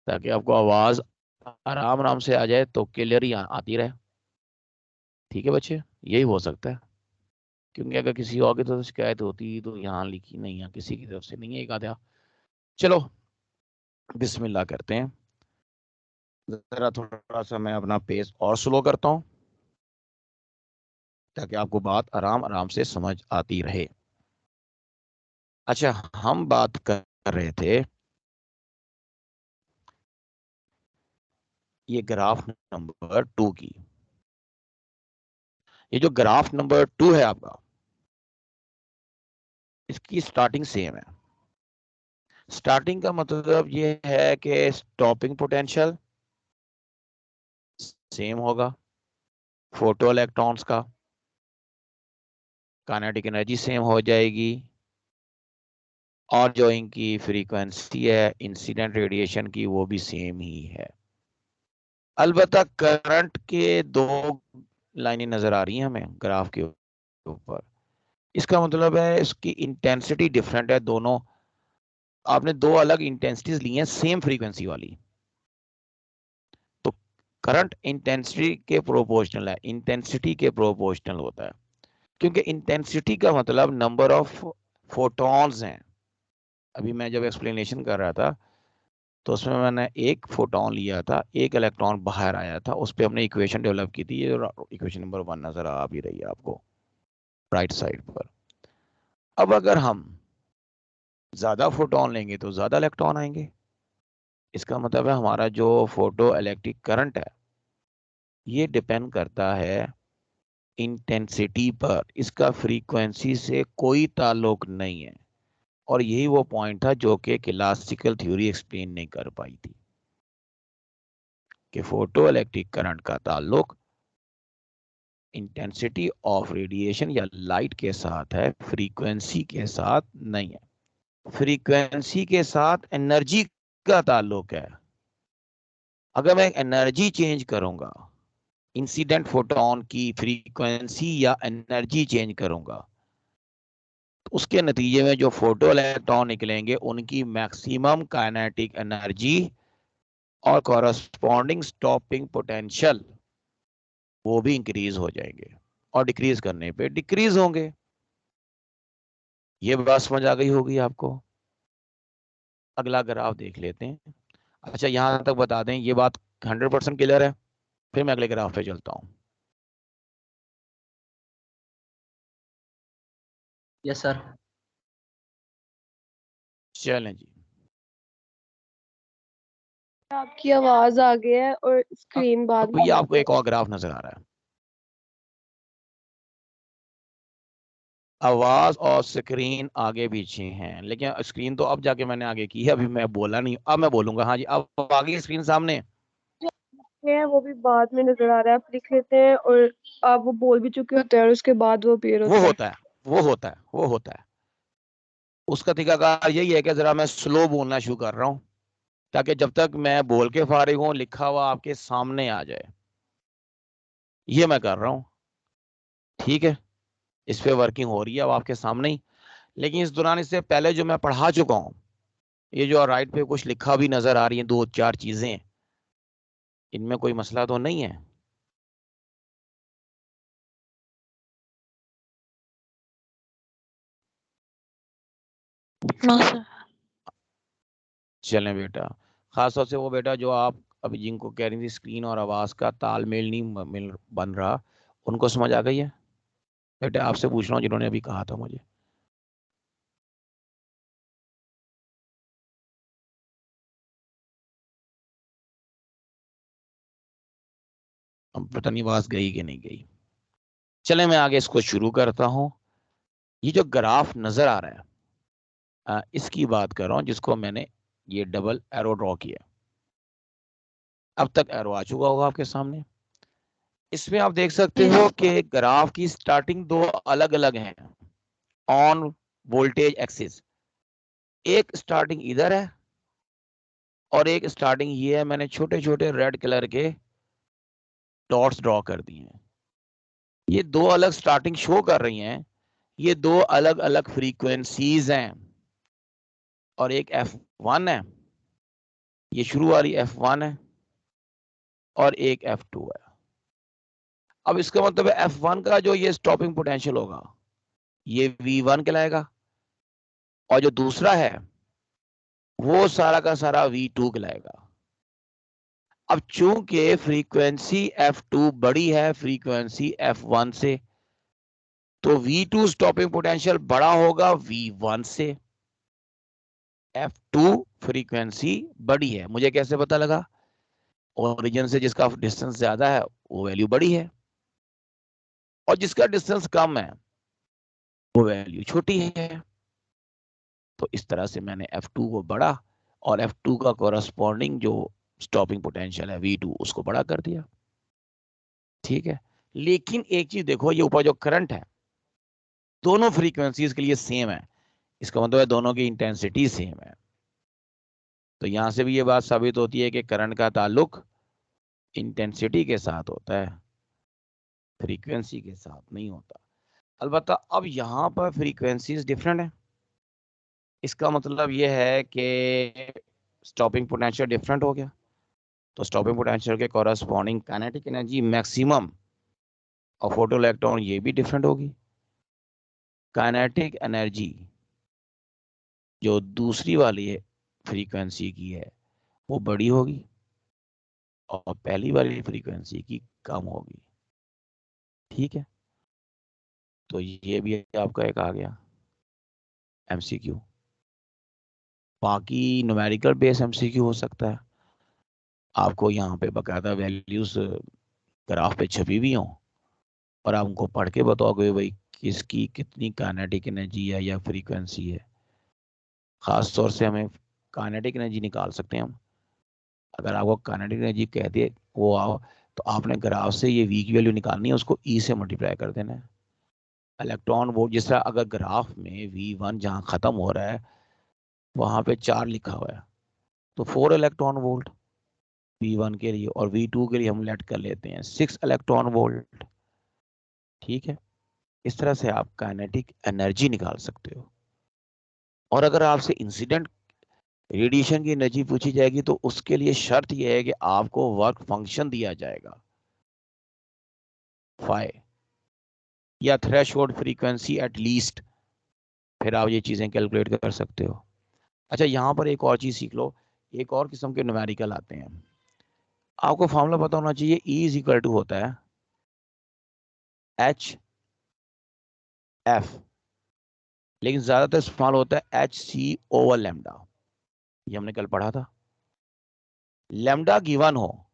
ताकि आपको आवाज आराम आराम से आ जाए, तो क्लियर ही आती रहे। ठीक है बच्चे, यही हो सकता है, क्योंकि अगर किसी और की तरफ से शिकायत होती तो यहाँ लिखी नहीं है, किसी की तरफ से नहीं है, एक आधा। चलो बिस्मिल्लाह करते हैं। जरा थोड़ा सा मैं अपना पेस और स्लो करता हूँ, ताकि आपको बात आराम आराम से समझ आती रहे। अच्छा, हम बात कर रहे थे ये ग्राफ नंबर 2 की। ये जो ग्राफ नंबर 2 है आपका, इसकी स्टार्टिंग सेम है। स्टार्टिंग का मतलब ये है कि स्टॉपिंग पोटेंशियल सेम होगा फोटो इलेक्ट्रॉन्स का, काइनेटिक एनर्जी सेम हो जाएगी, और जो इनकी फ्रीक्वेंसी है इंसिडेंट रेडिएशन की, वो भी सेम ही है। अलबत्ता करंट के दो लाइनें नजर आ रही हैं हमें ग्राफ के ऊपर। इसका मतलब है इसकी इंटेंसिटी डिफरेंट है दोनों। आपने दो अलग इंटेंसिटीज ली हैं सेम फ्रीक्वेंसी वाली, तो करंट इंटेंसिटी के प्रोपोर्शनल है, इंटेंसिटी के प्रोपोर्शनल होता है, क्योंकि इंटेंसिटी का मतलब नंबर ऑफ फोटॉन्स हैं। अभी मैं जब एक्सप्लेनेशन कर रहा था, तो उसमें मैंने एक फोटोन लिया था, एक इलेक्ट्रॉन बाहर आया था, उस पर हमने इक्वेशन डेवलप की थी। ये इक्वेशन नंबर 1 नजर आ भी रही है आपको राइट साइड पर। अब अगर हम ज्यादा फोटोन लेंगे तो ज्यादा इलेक्ट्रॉन आएंगे। इसका मतलब है हमारा जो फोटो इलेक्ट्रिक करंट है, ये डिपेंड करता है इंटेंसिटी पर, इसका फ्रीक्वेंसी से कोई ताल्लुक नहीं है। और यही वो पॉइंट था जो कि क्लासिकल थ्योरी एक्सप्लेन नहीं कर पाई थी, कि फोटो इलेक्ट्रिक करंट का ताल्लुक इंटेंसिटी ऑफ रेडिएशन या लाइट के साथ है, फ्रीक्वेंसी के साथ नहीं है। फ्रीक्वेंसी के साथ एनर्जी का ताल्लुक है। अगर मैं एनर्जी चेंज करूंगा, इंसिडेंट फोटोन की फ्रीक्वेंसी या एनर्जी चेंज करूंगा, तो उसके नतीजे में जो फोटो इलेक्ट्रॉन निकलेंगे उनकी मैक्सिमम काइनेटिक एनर्जी और कॉरस्पॉन्डिंग स्टॉपिंग पोटेंशियल वो भी इंक्रीज हो जाएंगे और डिक्रीज करने पे डिक्रीज होंगे। ये बात समझ आ गई होगी आपको। अगला ग्राफ देख लेते हैं। अच्छा यहां तक बता दें, ये बात 100% क्लियर है। फिर मैं अगले ग्राफ पे चलता हूं। Yes sir. चलें जी। आपकी आवाज आ गई है और स्क्रीन बाद तो में ये आ आपको गई एक और ग्राफ नजर आ रहा है। आवाज और स्क्रीन आगे पीछे हैं, लेकिन स्क्रीन तो अब जाके मैंने आगे की है, अभी मैं बोला नहीं, अब मैं बोलूंगा। हाँ जी, अब आगे स्क्रीन सामने। है। वो भी बाद में नजर आ रहा है, आप लिख लेते हैं और आप वो बोल भी चुके होते हैं और उसके बाद वो अपीयर वो होता है। होता है, वो होता है, वो होता है। उसका तरीकाकार यही है कि जरा मैं स्लो बोलना शुरू कर रहा हूँ, ताकि जब तक मैं बोल के फारिग हूँ लिखा हुआ आपके सामने आ जाए। ये मैं कर रहा हूँ, ठीक है। इस पे वर्किंग हो रही है अब आपके सामने ही। लेकिन इस दौरान, इससे पहले जो मैं पढ़ा चुका हूँ, ये जो राइट पे कुछ लिखा भी नजर आ रही है, 2-4 चीजें, इनमें कोई मसला तो नहीं है। No sir. चलें बेटा, खासतौर से वो बेटा जो आप अभी जिनको कह रही थी स्क्रीन और आवाज का तालमेल नहीं मिल बन रहा, उनको समझ आ गई है? बेटा आपसे पूछ रहा हूँ जिन्होंने अभी कहा था मुझे। अब पता नहीं आवाज गई कि नहीं गई। चले मैं आगे इसको शुरू करता हूँ। ये जो ग्राफ नजर आ रहा है, इसकी बात कर रहा हूँ, जिसको मैंने ये डबल एरो ड्रॉ किया। अब तक एरो आ चुका होगा आपके सामने। इसमें आप देख सकते हो कि ग्राफ की स्टार्टिंग दो अलग अलग हैं ऑन वोल्टेज एक्सिस। एक स्टार्टिंग इधर है और एक स्टार्टिंग ये है। मैंने छोटे छोटे रेड कलर के डॉट्स ड्रॉ कर दिए हैं। ये दो अलग स्टार्टिंग शो कर रही हैं। ये दो अलग अलग फ्रीक्वेंसीज हैं, और एक F1 है, ये शुरू वाली F1 है, और एक F2 है। अब इसका मतलब है F1 का जो ये स्टॉपिंग पोटेंशियल होगा ये V1 कहलाएगा, और जो दूसरा है वो सारा का सारा V2 कहलाएगा। अब चूंकि फ्रीक्वेंसी F2 बड़ी है फ्रीक्वेंसी F1 से, तो V2 स्टॉपिंग पोटेंशियल बड़ा होगा V1 से। F2 फ्रीक्वेंसी बड़ी है, मुझे कैसे पता लगा? ओरिजिन से जिसका डिस्टेंस ज्यादा है वो वैल्यू बड़ी है, और जिसका डिस्टेंस कम है वो वैल्यू छोटी है। तो इस तरह से मैंने F2 को बड़ा और F2 का कोरस्पॉन्डिंग जो स्टॉपिंग पोटेंशियल है V2 उसको बड़ा कर दिया, ठीक है। लेकिन एक चीज देखो, ये ऊपर जो करंट है दोनों फ्रीक्वेंसीज के लिए सेम है। इसका मतलब है दोनों की इंटेंसिटी सेम है। तो यहां से भी ये बात साबित होती है कि करंट का ताल्लुक इंटेंसिटी के साथ होता है, फ्रीक्वेंसी के साथ नहीं होता। अलबत्ता अब यहाँ पर फ्रीक्वेंसीज डिफरेंट है। इसका मतलब ये है कि स्टॉपिंग पोटेंशियल डिफरेंट हो गया। तो स्टॉपिंग पोटेंशियल के कॉरस्पॉन्डिंग काइनेटिक एनर्जी मैक्सिमम और फोटो इलेक्ट्रॉन ये भी डिफरेंट होगी। काइनेटिक एनर्जी जो दूसरी वाली है फ्रीक्वेंसी की है वो बड़ी होगी, और पहली वाली फ्रीक्वेंसी की कम होगी, ठीक है। तो ये भी आपका एक आ गया MCQ। बाकी न्यूमेरिकल बेस MCQ हो सकता है, आपको यहाँ पे बकायदा वैल्यूज ग्राफ पे छपी हुई हों और आप उनको पढ़ के बताओगे भाई किसकी कितनी काइनेटिक एनर्जी है या फ्रीक्वेंसी है। खास तौर से हमें काइनेटिक एनर्जी निकाल सकते हैं हम। अगर आपको काइनेटिक एनर्जी कह दिए वो आओ, तो आपने ग्राफ से ये V की वैल्यू निकालनी है, उसको E से मल्टीप्लाई कर देना है। इलेक्ट्रॉन वोल्ट जिस तरह अगर ग्राफ में V1 जहाँ खत्म हो रहा है वहां पे 4 लिखा हुआ है, तो 4 इलेक्ट्रॉन वोल्ट V1 के लिए, और V2 के लिए हम लेट कर लेते हैं 6 इलेक्ट्रॉन वोल्ट, ठीक है। इस तरह से आप काइनेटिक एनर्जी निकाल सकते हो। और अगर आपसे इंसिडेंट रेडिएशन की एनर्जी पूछी जाएगी तो उसके लिए शर्त यह है कि आपको वर्क फंक्शन दिया जाएगा फाई या थ्रेशोल्ड फ्रीक्वेंसी एट लीस्ट, फिर आप ये चीजें कैलकुलेट कर सकते हो। अच्छा, यहां पर एक और चीज सीख लो, एक और किस्म के न्यूमेरिकल आते हैं। आपको फॉर्मूला पता होना चाहिए, E इज इक्वल टू होता है एच एफ, लेकिन ज्यादातर इस्तेमाल होता है एच सी ओवर लेमडा। ये हमने कल पढ़ा था। लेमडा गिवन हो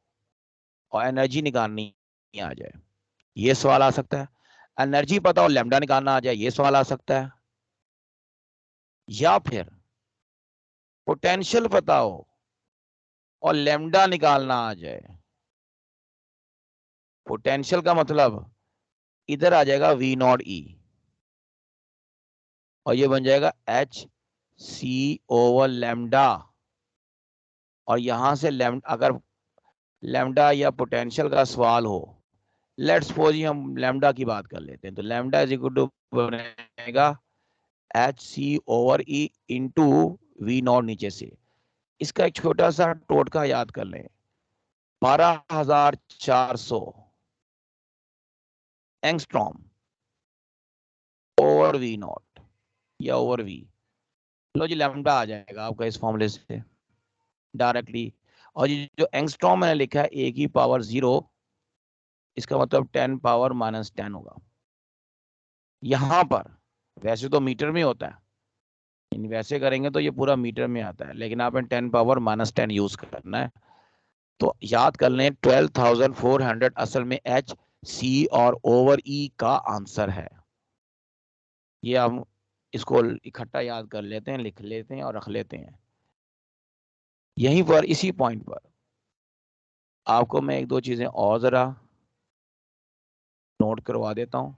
और एनर्जी निकालनी आ जाए, ये सवाल आ सकता है। एनर्जी पता हो, लेमडा निकालना आ जाए, ये सवाल आ सकता है। या फिर पोटेंशियल पता हो और लेमडा निकालना आ जाए। पोटेंशियल का मतलब इधर आ जाएगा V नॉट E और ये बन जाएगा एच सी ओवर लेमडा, और यहां से अगर लेमडा या पोटेंशियल का सवाल हो, लेट्स सपोज हम लेमडा की बात कर लेते हैं, तो लेमडा इज इक्वल टू बनेगा H C over E into V naught नीचे से। इसका एक छोटा सा टोटका याद कर लें, 12,400 एंगस्ट्रॉम ओवर वी नॉट या ओवर वी। लो जी, लैम्डा आ जाएगा आपका इस फॉर्मूले से डायरेक्टली। और ये जो एंगस्ट्रॉम मैंने लिखा है ए की पावर 0, इसका मतलब 10 पावर माइनस 10 होगा। यहां पर वैसे तो मीटर में होता है, वैसे करेंगे तो ये पूरा मीटर में आता है, लेकिन आपने 10 पावर माइनस 10 यूज करना है। तो याद कर लें 12,400 असल में एच सी और ओवर ई का आंसर है। ये हम इसको इकट्ठा याद कर लेते हैं, लिख लेते हैं और रख लेते हैं। यहीं पर इसी पॉइंट पर आपको मैं एक दो चीजें और जरा नोट करवा देता हूं।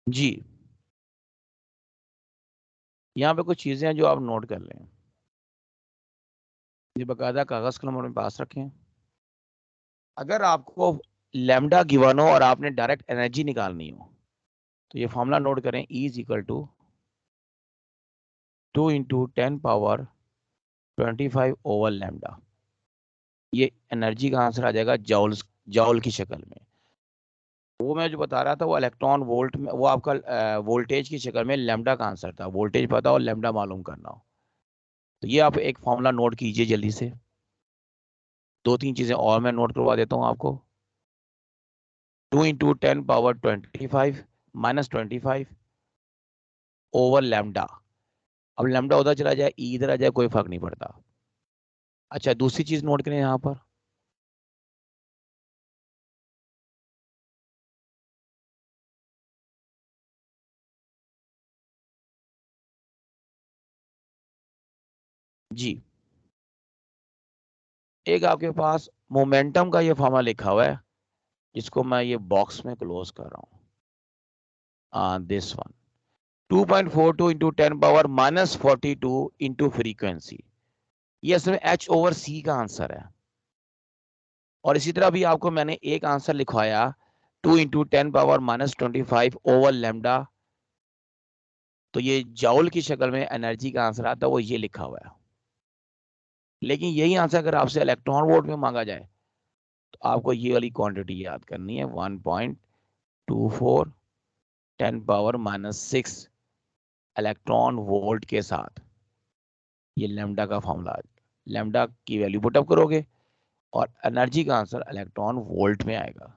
जी, यहाँ पे कुछ चीजें हैं जो आप नोट कर लें, ये बकायदा कागज कलम अपने पास रखें। अगर आपको लैम्डा गिवन हो और आपने डायरेक्ट एनर्जी निकालनी हो, तो ये फॉर्मूला नोट करें, E is equal to 2 into 10 power 25 over lambda. ये एनर्जी का आंसर आ जाएगा जाउल की शक्ल में। वो मैं जो बता रहा था वो इलेक्ट्रॉन वोल्ट में, वो आपका वोल्टेज की शक्ल में लैम्डा का आंसर था। वोल्टेज पता हो, लैम्डा मालूम करना हो, तो ये आप एक फॉर्मूला नोट कीजिए जल्दी से। दो तीन चीजें और मैं नोट करवा देता हूँ आपको। 2 into 10 power 25 minus 25 over lambda. अब लैम्डा उधर चला जाए, ई इधर आ जाए, कोई फर्क नहीं पड़ता। अच्छा, दूसरी चीज नोट करें यहाँ पर, जी एक आपके पास मोमेंटम का ये फॉर्मूला लिखा हुआ है, जिसको मैं ये बॉक्स में क्लोज कर रहा हूँ, this one 2.42 into 10 power minus 42 into frequency. ये असल में H ओवर C का आंसर है। और इसी तरह भी आपको मैंने एक आंसर लिखवाया 2 into 10 power minus 25 over lambda. तो ये जाउल की शक्ल में एनर्जी का आंसर आता है, वो ये लिखा हुआ है। लेकिन यही आंसर अगर आपसे इलेक्ट्रॉन वोल्ट में मांगा जाए, तो आपको ये वाली क्वांटिटी याद करनी है, 1.24 10 पावर माइनस 6 इलेक्ट्रॉन वोल्ट के साथ। ये लैम्डा का फॉर्मूला, लैम्डा की वैल्यू पुटअप करोगे और एनर्जी का आंसर इलेक्ट्रॉन वोल्ट में आएगा।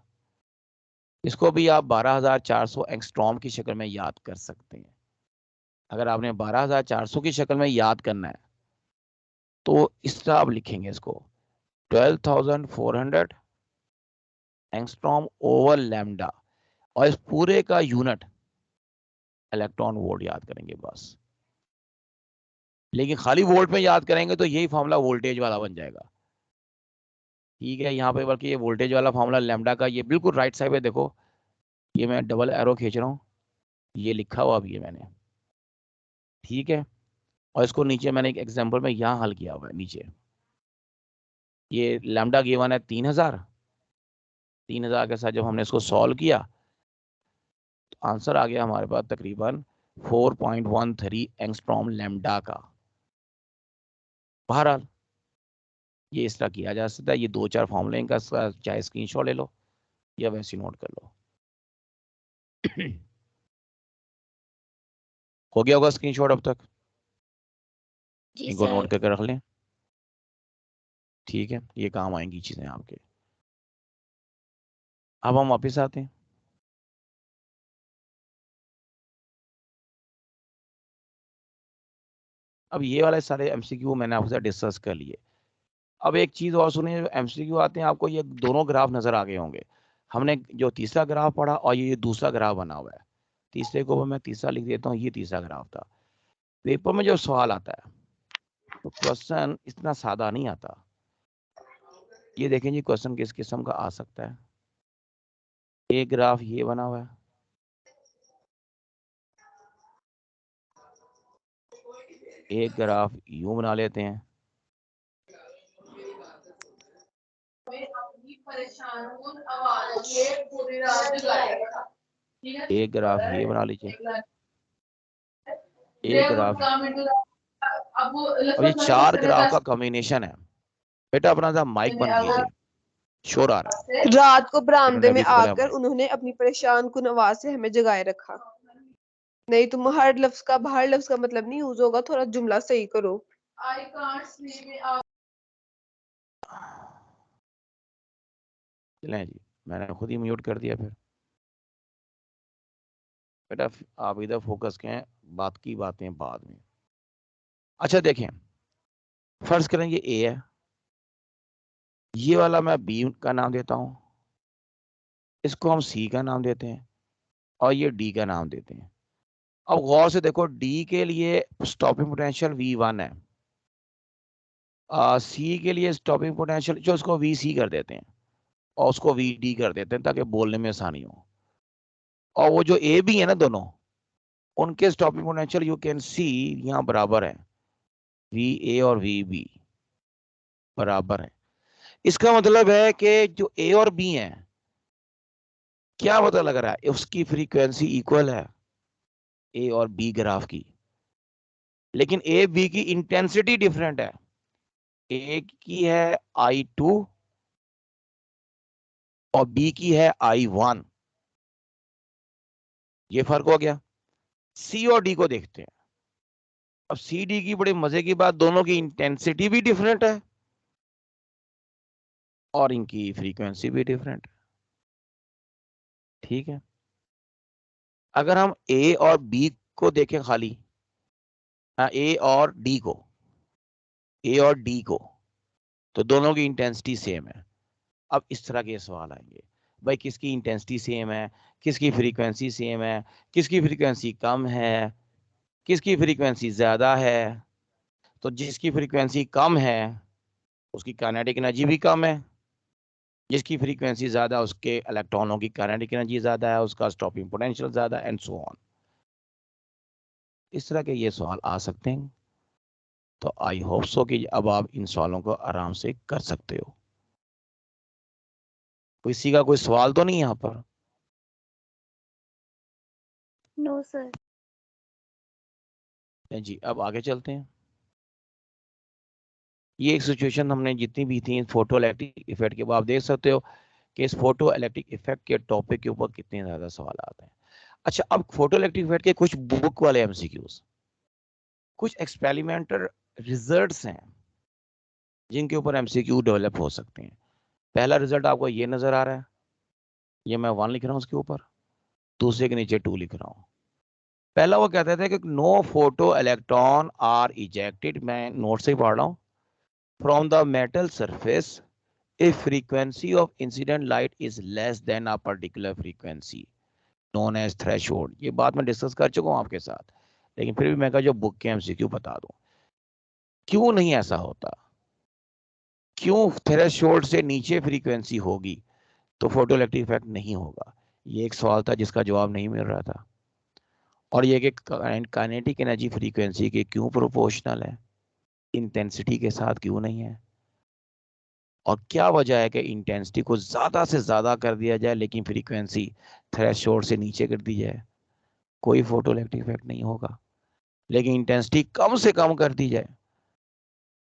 इसको भी आप 12,400 एंगस्ट्रॉम की शक्ल में याद कर सकते हैं। अगर आपने 12,400 की शक्ल में याद करना है तो इस तरह आप लिखेंगे इसको 12,400 एंगस्ट्रॉम ओवर लैम्डा, और इस पूरे का यूनिट इलेक्ट्रॉन वोल्ट याद करेंगे बस। लेकिन खाली वोल्ट में याद करेंगे तो यही फॉर्मूला वोल्टेज वाला बन जाएगा। ठीक है, यहाँ पे बल्कि ये वोल्टेज वाला फॉर्मूला लैम्डा का, ये बिल्कुल राइट साइड पे देखो, ये मैं डबल एरो खींच रहा हूँ, ये लिखा हुआ भी है मैंने। ठीक है, और इसको नीचे मैंने एक एग्जांपल में यहाँ हल किया हुआ है नीचे। ये लैम्डा गिवन है 3000 के साथ जब हमने इसको सॉल्व किया तो आंसर आ गया हमारे पास तकरीबन 4.13 एंगस्ट्रॉम लैम्डा का। बहरहाल ये इस तरह किया जा सकता है। ये 2-4 फॉर्मूले का चाहे स्क्रीनशॉट ले लो या वैसे नोट कर लो। हो गया होगा स्क्रीनशॉट अब तक, जी इनको सर। नोट करके रख लें। ठीक है, ये काम आएंगी चीजें आपके। अब हम वापिस आते हैं। अब ये वाले सारे एमसीक्यू मैंने आपसे डिस्कस कर लिए। अब एक चीज और सुनिए, एमसीक्यू आते हैं आपको ये दोनों ग्राफ नजर आ गए होंगे। हमने जो तीसरा ग्राफ पढ़ा और ये दूसरा ग्राफ बना हुआ है, तीसरे को मैं तीसरा लिख देता हूँ, ये तीसरा ग्राफ था। पेपर में जो सवाल आता है तो क्वेश्चन इतना सादा नहीं आता। ये देखें जी, क्वेश्चन किस किस्म का आ सकता है। एक ग्राफ ये बना हुआ है, एक ग्राफ यूं बना लेते हैं, एक ग्राफ ये बना लीजिए, एक ग्राफ। अब ये 4 ग्राफ का कॉम्बिनेशन है। बेटा अपना सा माइक बंद कीजिए, शोर आ रहा है। रात को एक मिनट बरामदे में अभी खोला आकर माइक। उन्होंने अपनी परेशान कुन आवाज से हमें जगाए रखा। नहीं, तुम हर लफ्ज का मतलब नहीं यूज होगा, थोड़ा जुमला सही करो। चलें जी, मैंने खुद ही म्यूट कर दिया। फिर बेटा आप इधर फोकस करें, बात की बातें बाद में। अच्छा देखें, फर्ज करें ये ए है, ये वाला मैं बी का नाम देता हूं, इसको हम सी का नाम देते हैं, और ये डी का नाम देते हैं। अब गौर से देखो, डी के लिए स्टॉपिंग पोटेंशियल V1 है, सी के लिए स्टॉपिंग पोटेंशियल जो उसको VC कर देते हैं और उसको VD कर देते हैं ताकि बोलने में आसानी हो। और वो जो ए बी है ना दोनों, उनके stopping potential you can see यहाँ बराबर है, VA और VB बराबर है। इसका मतलब है कि जो ए और बी है, क्या पता लग रहा है, उसकी फ्रीक्वेंसी इक्वल है ए और बी ग्राफ की, लेकिन ए बी की इंटेंसिटी डिफरेंट है। ए की है I2 और बी की है I1, ये फर्क हो गया। सी और डी को देखते हैं। अब सी डी की बड़ी मजे की बात, दोनों की इंटेंसिटी भी डिफरेंट है और इनकी फ्रीक्वेंसी भी डिफरेंट है। ठीक है, अगर हम ए और बी को देखें खाली, ए और डी को, ए और डी को, तो दोनों की इंटेंसिटी सेम है। अब इस तरह के सवाल आएंगे, भाई किसकी इंटेंसिटी सेम है, किसकी फ्रीक्वेंसी सेम है, किसकी फ्रीक्वेंसी कम है, किसकी फ्रीक्वेंसी ज्यादा है। तो जिसकी फ्रीक्वेंसी कम है उसकी काइनेटिक एनर्जी भी कम है, जिसकी फ्रीक्वेंसी ज्यादा उसके इलेक्ट्रॉनों की काइनेटिक एनर्जी ज्यादा है, उसका स्टॉपिंग पोटेंशियल ज्यादा, एंड सो ऑन। इस तरह के ये सवाल आ सकते हैं। तो आई होप सो कि अब आप इन सवालों को आराम से कर सकते हो। किसी का कोई सवाल तो नहीं यहाँ पर? No sir. जी अब आगे चलते हैं। ये एक सिचुएशन हमने जितनी भी थी फोटो इलेक्ट्रिक इफेक्ट के, आप देख सकते हो कि इस फोटो इलेक्ट्रिक इफेक्ट के टॉपिक के ऊपर कितने ज्यादा सवाल आते हैं। अच्छा, अब फोटो इलेक्ट्रिक इफेक्ट के कुछ बुक वाले एमसीक्यूज, कुछ एक्सपेरिमेंटल रिजल्ट्स हैं जिनके ऊपर एमसीक्यू डेवलप हो सकते हैं। पहला रिजल्ट आपको ये नजर आ रहा है, ये मैं 1 लिख रहा हूँ उसके ऊपर, दूसरे के नीचे 2 लिख रहा हूँ। पहला वो कहते थे कि no photo electron are ejected, मैं नोट से ही पढ़ रहा हूँ, from the metal surface if frequency of incident light is less than a particular frequency known as threshold। ये बात मैं डिस्कस कर चुका हूँ आपके साथ, लेकिन फिर भी मैं कहा जो बुक के एमसीक्यू बता दूं। क्यों नहीं ऐसा होता, क्यों थ्रेशोल्ड से नीचे फ्रीक्वेंसी होगी तो फोटो इलेक्ट्रिक इफेक्ट नहीं होगा? ये एक सवाल था जिसका जवाब नहीं मिल रहा था। और ये कि काइनेटिक एनर्जी फ्रीक्वेंसी के क्यों प्रोपोर्शनल है, इंटेंसिटी के साथ क्यों नहीं है, और क्या वजह है कि इंटेंसिटी को ज्यादा से ज्यादा कर दिया जाए लेकिन फ्रीक्वेंसी थ्रेशोल्ड से नीचे कर दी जाए, कोई फोटो इलेक्ट्रिक इफेक्ट नहीं होगा। लेकिन इंटेंसिटी कम से कम कर दी जाए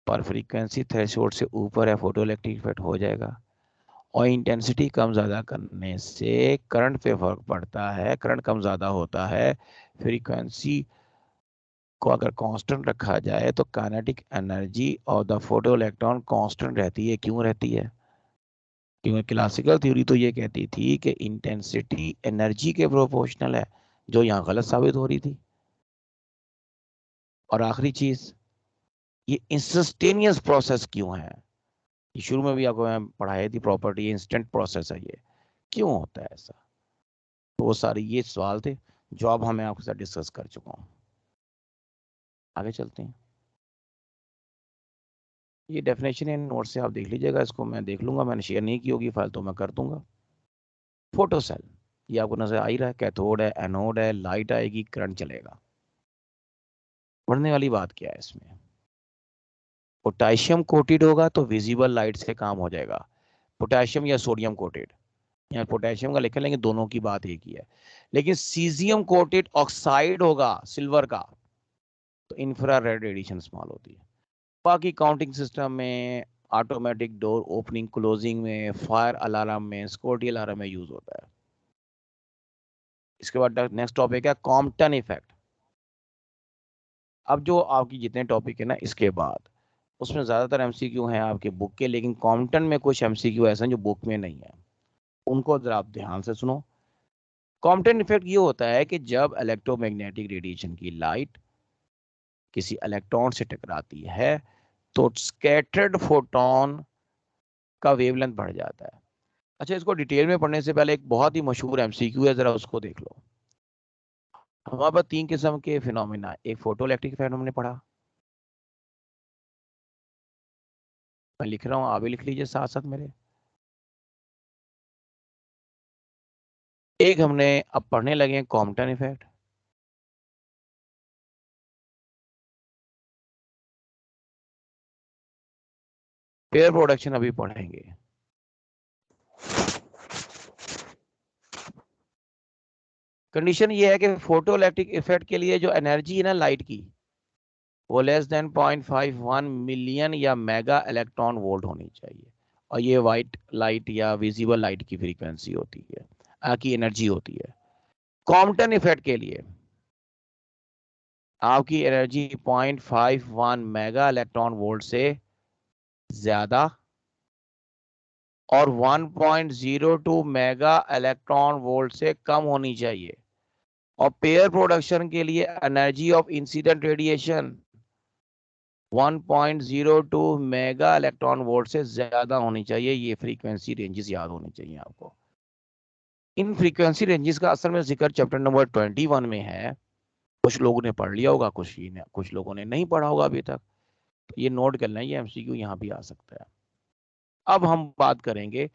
पर फ्रीक्वेंसी थ्रेशोल्ड से ऊपर है, फोटो इलेक्ट्रिक इफेक्ट हो जाएगा। और इंटेंसिटी कम ज़्यादा करने से करंट पे फर्क पड़ता है, करंट कम ज़्यादा होता है। फ्रीक्वेंसी को अगर कांस्टेंट रखा जाए तो kinetic energy of the photo electron constant रहती है। क्यों रहती है? क्योंकि क्लासिकल थ्योरी तो ये कहती थी कि इंटेंसिटी एनर्जी के प्रोपोर्शनल है, जो यहाँ गलत साबित हो रही थी। और आखिरी चीज, ये इंस्टेंटेनियस प्रोसेस क्यों है? ये शुरू में भी आपको मैं पढ़ाई थी प्रॉपर्टी, इंस्टेंट प्रोसेस है ये, क्यों होता है ऐसा? तो वो सारे ये सवाल थे जो अब हमें आपके साथ डिस्कस कर चुका हूँ। आगे चलते हैं। ये डेफिनेशन है नोट से, आप देख लीजिएगा, इसको मैं देख लूंगा, मैंने शेयर नहीं की होगी फाइल तो मैं कर दूंगा। फोटो सेल, ये आपको नजर आ ही रहा है, कैथोड है, एनोड है, लाइट आएगी, करंट चलेगा। पढ़ने वाली बात क्या है इसमें? पोटेशियम कोटेड होगा तो विजिबल लाइट से काम हो जाएगा, पोटेशियम या सोडियम कोटेड, यहाँ पोटेशियम का लिख लेंगे, दोनों की बात एक ही है। लेकिन सीजियम कोटेड ऑक्साइड होगा सिल्वर का तो इंफ्रारेड रेडिएशन इस्तेमाल होती है। बाकी काउंटिंग सिस्टम में, ऑटोमेटिक डोर ओपनिंग क्लोजिंग में, फायर अलार्म में, सिक्योरिटी अलार्म में यूज होता है। इसके बाद नेक्स्ट टॉपिक है कॉम्पटन इफेक्ट। अब जो आपकी जितने टॉपिक है ना इसके बाद, उसमें ज्यादातर एमसीक्यू हैं आपके बुक के, लेकिन कॉम्पटन में कुछ एमसीक्यू ऐसे हैं जो बुक में नहीं है, उनको जरा आप ध्यान से सुनो। कॉम्पटन इफेक्ट ये होता है कि जब इलेक्ट्रोमैग्नेटिक रेडिएशन की लाइट किसी इलेक्ट्रॉन से टकराती है तो स्कैटर्ड फोटोन का वेवलेंथ बढ़ जाता है। अच्छा, इसको डिटेल में पढ़ने से पहले एक बहुत ही मशहूर एमसीक्यू है, जरा उसको देख लो। हमारे पास 3 किस्म के फिनोमिना, एक फोटो इलेक्ट्रिक इफेक्ट हमने पढ़ा, मैं लिख रहा हूँ, आप भी लिख लीजिए साथ साथ मेरे। एक हमने अब पढ़ने लगे हैं कॉम्पटन इफेक्ट। पेयर प्रोडक्शन अभी पढ़ेंगे। कंडीशन ये है कि फोटो इलेक्ट्रिक इफेक्ट के लिए जो एनर्जी है ना लाइट की, वो लेस देन 0.51 मिलियन या मेगा इलेक्ट्रॉन वोल्ट होनी चाहिए। और ये वाइट लाइट या विजिबल लाइट की फ्रीक्वेंसी होती है, की एनर्जी होती है। कॉम्पटन इफेक्ट के लिए आपकी एनर्जी 0.51 मेगा इलेक्ट्रॉन वोल्ट से ज्यादा और 1.02 मेगा इलेक्ट्रॉन वोल्ट से कम होनी चाहिए। और पेयर प्रोडक्शन के लिए energy of incident radiation 1.02 mega electron volt से ज्यादा होनी चाहिए। ये फ्रीक्वेंसी रेंजेस याद होनी चाहिए आपको। इन फ्रीक्वेंसी रेंजेस का असल में जिक्र चैप्टर नंबर 21 में है। कुछ लोगों ने पढ़ लिया होगा, कुछ लोगों ने नहीं पढ़ा होगा अभी तक, तो ये नोट कर लें, ये एमसीक्यू यहाँ भी आ सकता है। अब हम बात करेंगे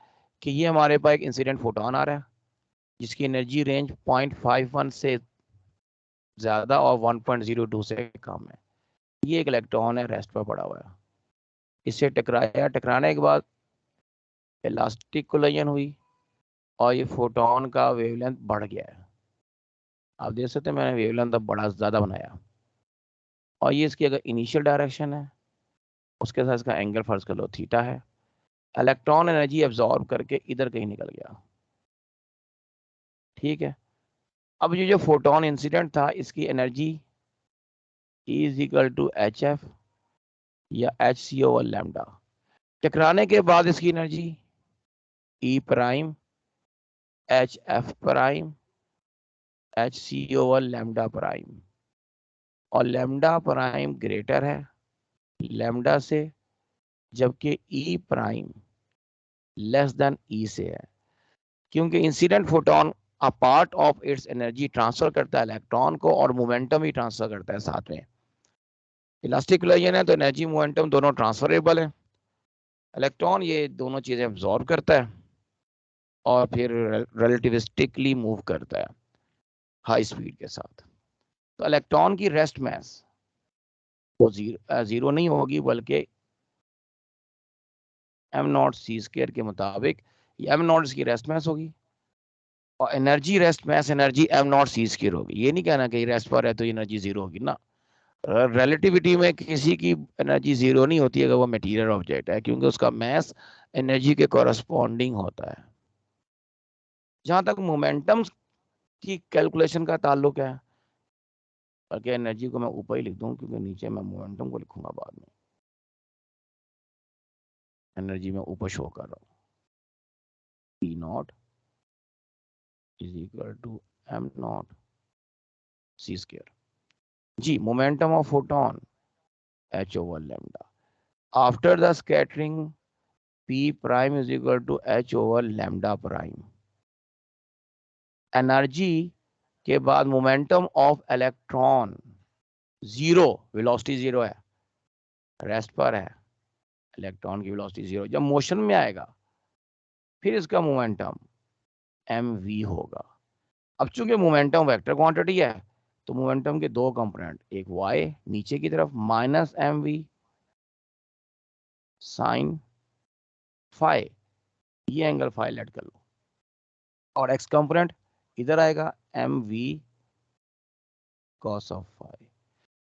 कि ये हमारे पास एक इंसिडेंट फोटोन आ रहा है जिसकी एनर्जी रेंज 0.51 से ज्यादा और 1.02 से कम है। ये एक इलेक्ट्रॉन है, रेस्ट पर पड़ा हुआ है, इससे टकराया, टकराने के बाद इलास्टिक कोलिजन हुई और ये फोटोन का वेवलेंथ बढ़ गया है। आप देख सकते हैं मैंने वेवलेंथ अब बड़ा ज्यादा बनाया। और ये इसकी अगर इनिशियल डायरेक्शन है, उसके साथ इसका एंगल फर्ज कर लो थीटा है। इलेक्ट्रॉन एनर्जी एब्जॉर्ब करके इधर कहीं निकल गया, ठीक है। अब ये जो फोटोन इंसिडेंट था, इसकी energy E is equal to HF या HC ओवर लैम्डा। टकराने के बाद इसकी energy E prime H F prime H C over lambda prime, और लैम्डा प्राइम ग्रेटर है लैम्डा से, जबकि E prime less than E से है, क्योंकि incident photon a part of its energy transfer करता है इलेक्ट्रॉन को, और मोमेंटम ही ट्रांसफर करता है साथ में। इलास्टिक कोलिजन है तो एनर्जी मोमेंटम दोनों ट्रांसफरेबल है। इलेक्ट्रॉन ये दोनों चीजें अब्सॉर्ब करता है और फिर रिलेटिविस्टिकली मूव करता है हाई स्पीड के साथ। तो इलेक्ट्रॉन की रेस्ट मास वो जीरो नहीं होगी, बल्कि m0c² के मुताबिक m0 इसकी रेस्ट मास होगी, और energy rest mass energy m0c² होगी। ये नहीं कहना कि रेस्ट पर है तो एनर्जी जीरो होगी ना। रिलेटिविटी में किसी की एनर्जी जीरो नहीं होती अगर वो मटेरियल ऑब्जेक्ट है, क्योंकि उसका मास एनर्जी के कॉरस्पॉन्डिंग होता है। जहां तक मोमेंटम की कैलकुलेशन का ताल्लुक है, बल्कि एनर्जी को मैं ऊपर ही लिख दूं क्योंकि नीचे मैं मोमेंटम को लिखूंगा बाद में। एनर्जी में ऊपर शो कर रहा हूं, P0 is equal to m0 c²। जी, momentum of photon h over lambda after the scattering p prime is equal to h over lambda prime. Energy के बाद momentum of electron zero, velocity zero है, rest पर है, electron की velocity zero. जब motion में आएगा फिर इसका मोमेंटम mv होगा। अब चूंकि मोमेंटम वेक्टर क्वांटिटी है तो मोमेंटम के दो कंपोनेंट, एक y नीचे की तरफ माइनस mv साइन फाई, ये एंगल फाई लेट कर लो, और x कंपोनेंट इधर आएगा mv cos ऑफ फाई।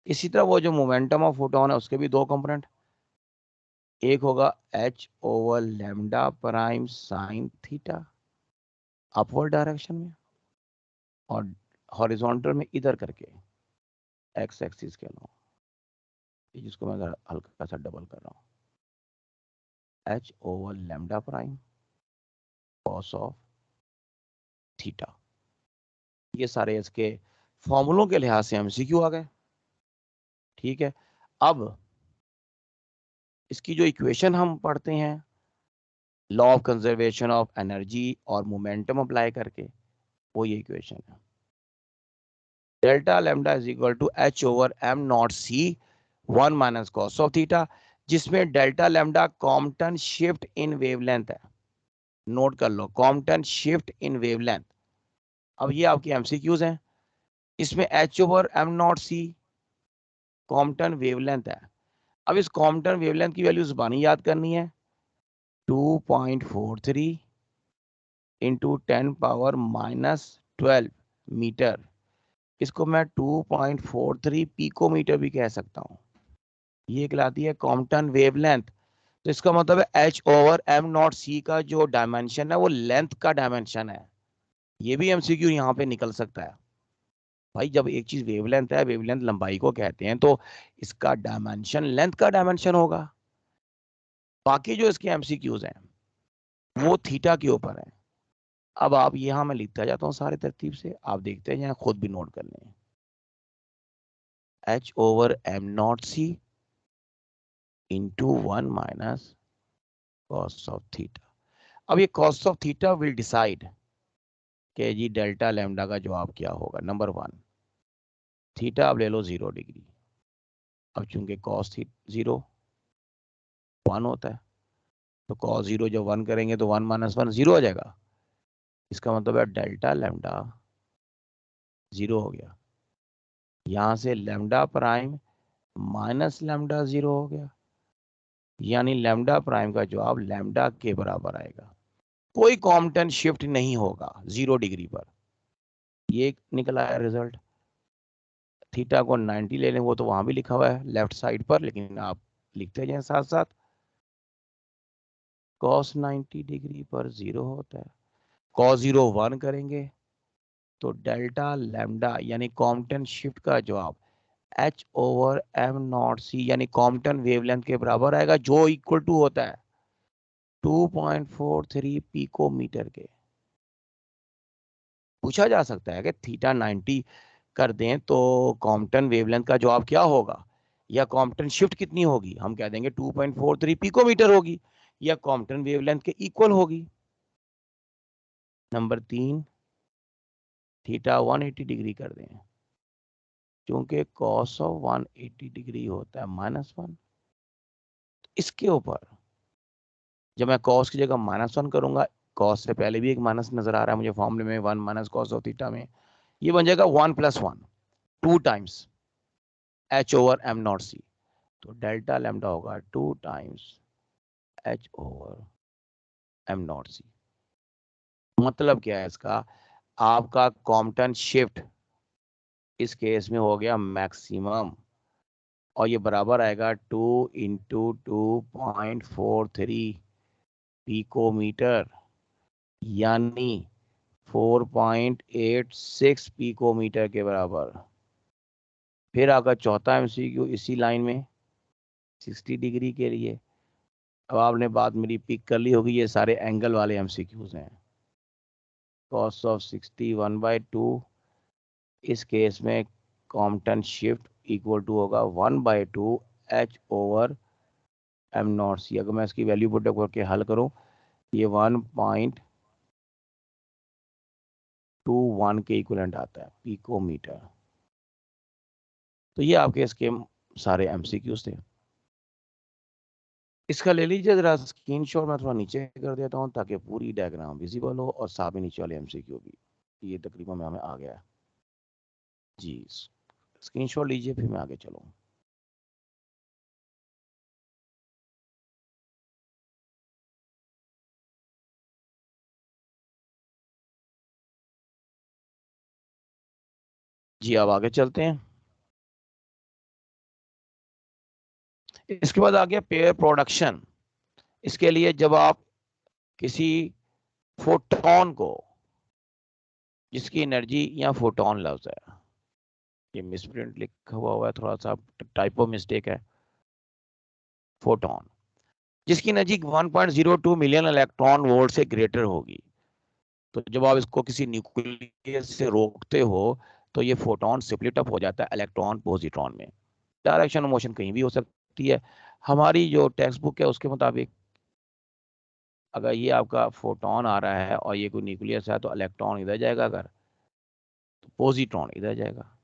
इसी तरह वो जो मोमेंटम ऑफ फोटोन है उसके भी दो कंपोनेंट, एक होगा h over lambda prime sine theta upward direction में, और हॉरिजॉन्टल में इधर करके x एक्सिस के अलावा, जिसको मैं हल्का सा डबल कर रहा हूं, h over lambda prime cos of theta. ये सारे इसके फॉर्मूलों के लिहाज से एमसीक्यू आ गए। ठीक है, अब इसकी जो इक्वेशन हम पढ़ते हैं law of conservation of energy और मोमेंटम अप्लाई करके, वो ये इक्वेशन है, delta lambda is equal to h over m0c 1 minus cos of theta, जिसमें delta lambda Compton shift in wavelength है। नोट कर लो, कॉम्पटन शिफ्ट इन वेवलेंथ। अब ये आपकी एमसीक्यूज हैं। इसमें h over m0c Compton wavelength है। अब इस कॉम्पटन वेवलेंथ की वैल्यू जुबानी याद करनी है, 2.43 इंटू 10 पावर माइनस 12 मीटर। इसको मैं 2.43 पिकोमीटर भी कह सकता हूँ। ये कहलाती है कॉम्पटन वेवलेंथ। तो इसका मतलब है h ओवर m0c का जो डायमेंशन है वो लेंथ का डायमेंशन है। ये भी एमसीक्यू यहाँ पे निकल सकता है। भाई जब एक चीज वेवलेंथ है, वेवलेंथ लंबाई को कहते हैं, तो इसका डायमेंशन लेंथ का डायमेंशन होगा। बाकी जो इसके एमसीक्यूज हैं वो थीटा के ऊपर है। अब आप यहाँ मैं लिखता जाता हूँ सारे तरतीब से, आप देखते हैं, यहाँ खुद भी नोट कर लें। h over m0c into 1 minus cos of theta. अब ये cos of theta will decide कि जी डेल्टा लैम्डा का जवाब क्या होगा। नंबर 1, थीटा आप ले लो 0 डिग्री। अब चूंकि कॉस 0 1 होता है, तो कॉस 0 जब 1 करेंगे तो 1 माइनस 1 0 हो जाएगा। इसका मतलब है डेल्टा लैम्डा 0 हो गया। यहां से लैम्डा प्राइम माइनस लैम्डा 0 हो गया, यानी लैम्डा प्राइम का जवाब लैम्डा के बराबर आएगा। कोई कॉम्पटन शिफ्ट नहीं होगा 0 डिग्री पर। ये निकला है रिजल्ट। थीटा को 90 ले लें, वो तो वहां भी लिखा हुआ है लेफ्ट साइड पर, लेकिन आप लिखते जाएं साथ साथ। cos 90 डिग्री पर 0 होता है। cos 0 1 करेंगे तो डेल्टा लैम्डा यानी कॉम्पटन शिफ्ट का जवाब h ओवर m0c यानी कॉम्पटन वेवलेंथ के बराबर आएगा, जो इक्वल टू होता है 2.43 पिकोमीटर के। पूछा जा सकता है कि थीटा 90 कर दें तो कॉम्पटन वेवलेंथ का जवाब क्या होगा, या कॉम्पटन शिफ्ट कितनी होगी, हम कह देंगे 2.43 पिकोमीटर होगी, या कॉम्पटन वेवलेंथ के इक्वल होगी। नंबर 3, थीटा 180 डिग्री कर दें, क्योंकि कॉस ऑफ 180 डिग्री होता है -1। इसके ऊपर जब मैं कॉस की जगह -1 करूंगा, कॉस से पहले भी एक माइनस नजर आ रहा है मुझे फॉर्मूले में, 1 माइनस कॉस ऑफ थीटा में, ये बन जाएगा 1 + 1, 2 टाइम्स h/m0c। तो डेल्टा लैम्डा होगा 2 टाइम्स h/m0c। मतलब क्या है इसका, आपका कॉम्पटन शिफ्ट इस केस में हो गया मैक्सिमम, और ये बराबर आएगा 2 × 2.43 पिकोमीटर, यानी 4.86 पिकोमीटर के बराबर। फिर आपका चौथा एमसीक्यू इसी लाइन में 60 डिग्री के लिए। अब आपने बात मेरी पिक कर ली होगी, ये सारे एंगल वाले एमसीक्यूज हैं। कॉस ऑफ 60 1/2, इस केस में कॉम्पटन शिफ्ट इक्वल टू होगा 1/2 h/m0c। अगर मैं इसकी वैल्यू पुट करके हल करूं, ये 1.21 के इक्वलेंट आता है पिकोमीटर। तो ये आपके इसके सारे एमसीक्यूज थे। इसका ले लीजिए जरा स्क्रीनशॉट, मैं थोड़ा नीचे कर देता हूँ ताकि पूरी डायग्राम विजिबल हो और साथ में नीचे वाले एमसीक्यू भी। ये तकरीबन हमें आ गया जी। स्क्रीनशॉट लीजिए, फिर मैं आगे चलूँ। जी अब आगे चलते हैं। इसके बाद आ गया पेयर प्रोडक्शन। इसके लिए जब आप किसी फोटोन को, जिसकी एनर्जी, या फोटोन लफ्ज है, ये मिसप्रिंट लिखा हुआ है, थोड़ा सा टाइपो मिस्टेक है। फोटोन जिसकी एनर्जी 1.02 मिलियन इलेक्ट्रॉन वोल्ट से ग्रेटर होगी, तो जब आप इसको किसी न्यूक्लियस से रोकते हो तो ये फोटोन स्प्लिट अप हो जाता है इलेक्ट्रॉन पॉजिट्रॉन में। डायरेक्शन ऑफ मोशन कहीं भी हो सकती है। हमारी जो टेक्स्ट बुक है उसके मुताबिक अगर ये आपका फोटोन आ रहा है और ये कोई न्यूक्लियस है तो इलेक्ट्रॉन इधर जाएगा, अगर तो पॉजिट्रॉन इधर जाएगा,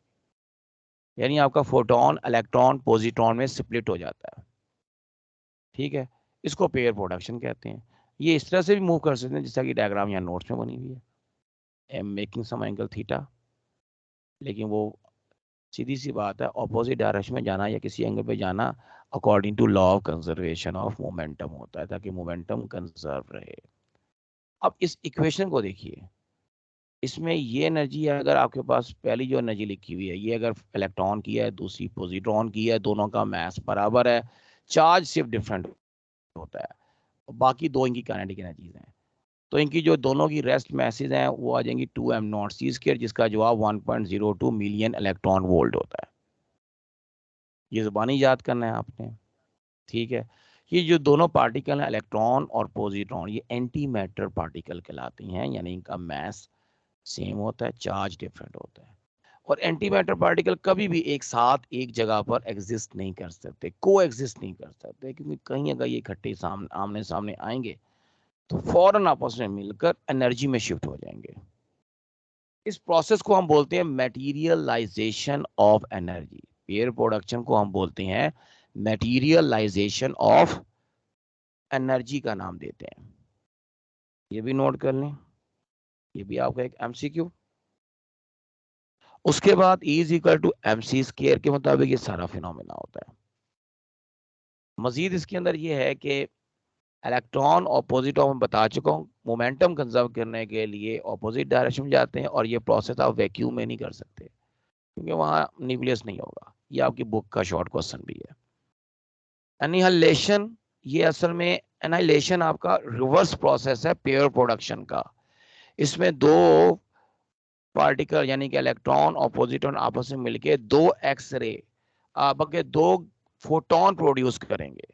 यानी आपका फोटोन इलेक्ट्रॉन पॉजिट्रॉन में स्प्लिट हो जाता है। ठीक है, इसको पेयर प्रोडक्शन कहते हैं। ये इस तरह से भी मूव कर सकते हैं जैसा कि डायग्राम यहाँ नोट्स में बनी हुई है, M making some angle theta, लेकिन वो सीधी सी बात है, ऑपोजिट डायरेक्शन में जाना या किसी एंगल पे जाना according to law of conservation of momentum होता है, ताकि मोमेंटम कंजर्व रहे। अब इस इक्वेशन को देखिए, इसमें ये एनर्जी अगर आपके पास पहली जो एनर्जी लिखी हुई है, ये अगर इलेक्ट्रॉन की है, दूसरी पॉजिट्रॉन की है, दोनों का मास बराबर है, चार्ज सिर्फ डिफरेंट होता है, बाकी दो इनकी काइनेटिक एनर्जीज हैं, तो इनकी जो दोनों की रेस्ट मैसेज हैं वो आ जाएंगी 2m0c², जिसका जवाब 1.02 मिलियन इलेक्ट्रॉन वोल्ट होता है। ये ज़ुबानी याद करना है आपने। ठीक है, ये जो दोनों पार्टिकल हैं इलेक्ट्रॉन और पॉजिट्रॉन, ये एंटी मैटर पार्टिकल कहलाती हैं, यानी इनका मास सेम होता है, चार्ज डिफरेंट होता है। और एंटी मैटर पार्टिकल कभी भी एक साथ एक जगह पर एग्जिस्ट नहीं कर सकते, को एग्जिस्ट नहीं कर सकते, क्योंकि कहीं अगर ये इकट्ठे आमने सामने आएंगे तो फौरन आपस में मिलकर एनर्जी में शिफ्ट हो जाएंगे। इस प्रोसेस को हम बोलते हैं materialisation of energy. Pair production को हम बोलते हैं मटेरियलाइजेशन ऑफ एनर्जी का नाम देते हैं। ये भी नोट कर लें, ये भी आपका एक एमसीक्यू। उसके बाद E = mc² के मुताबिक ये सारा फिनोमेना होता है। मजीद इसके अंदर ये है कि इलेक्ट्रॉन ऑपोजिट में बता चुका हूँ, मोमेंटम कंजर्व करने के लिए ऑपोजिट डायरेक्शन में जाते हैं, और ये प्रोसेस आप वैक्यूम में नहीं कर सकते क्योंकि वहाँ न्यूक्लियस नहीं होगा। ये आपकी बुक का शॉर्ट क्वेश्चन भी है। एनिहिलेशन, ये असल में एनिहिलेशन आपका रिवर्स प्रोसेस है पेयर प्रोडक्शन का। इसमें दो पार्टिकल यानी कि इलेक्ट्रॉन और पॉजिट्रॉन आपस में मिलके दो एक्स-रे आपके दो फोटोन प्रोड्यूस करेंगे,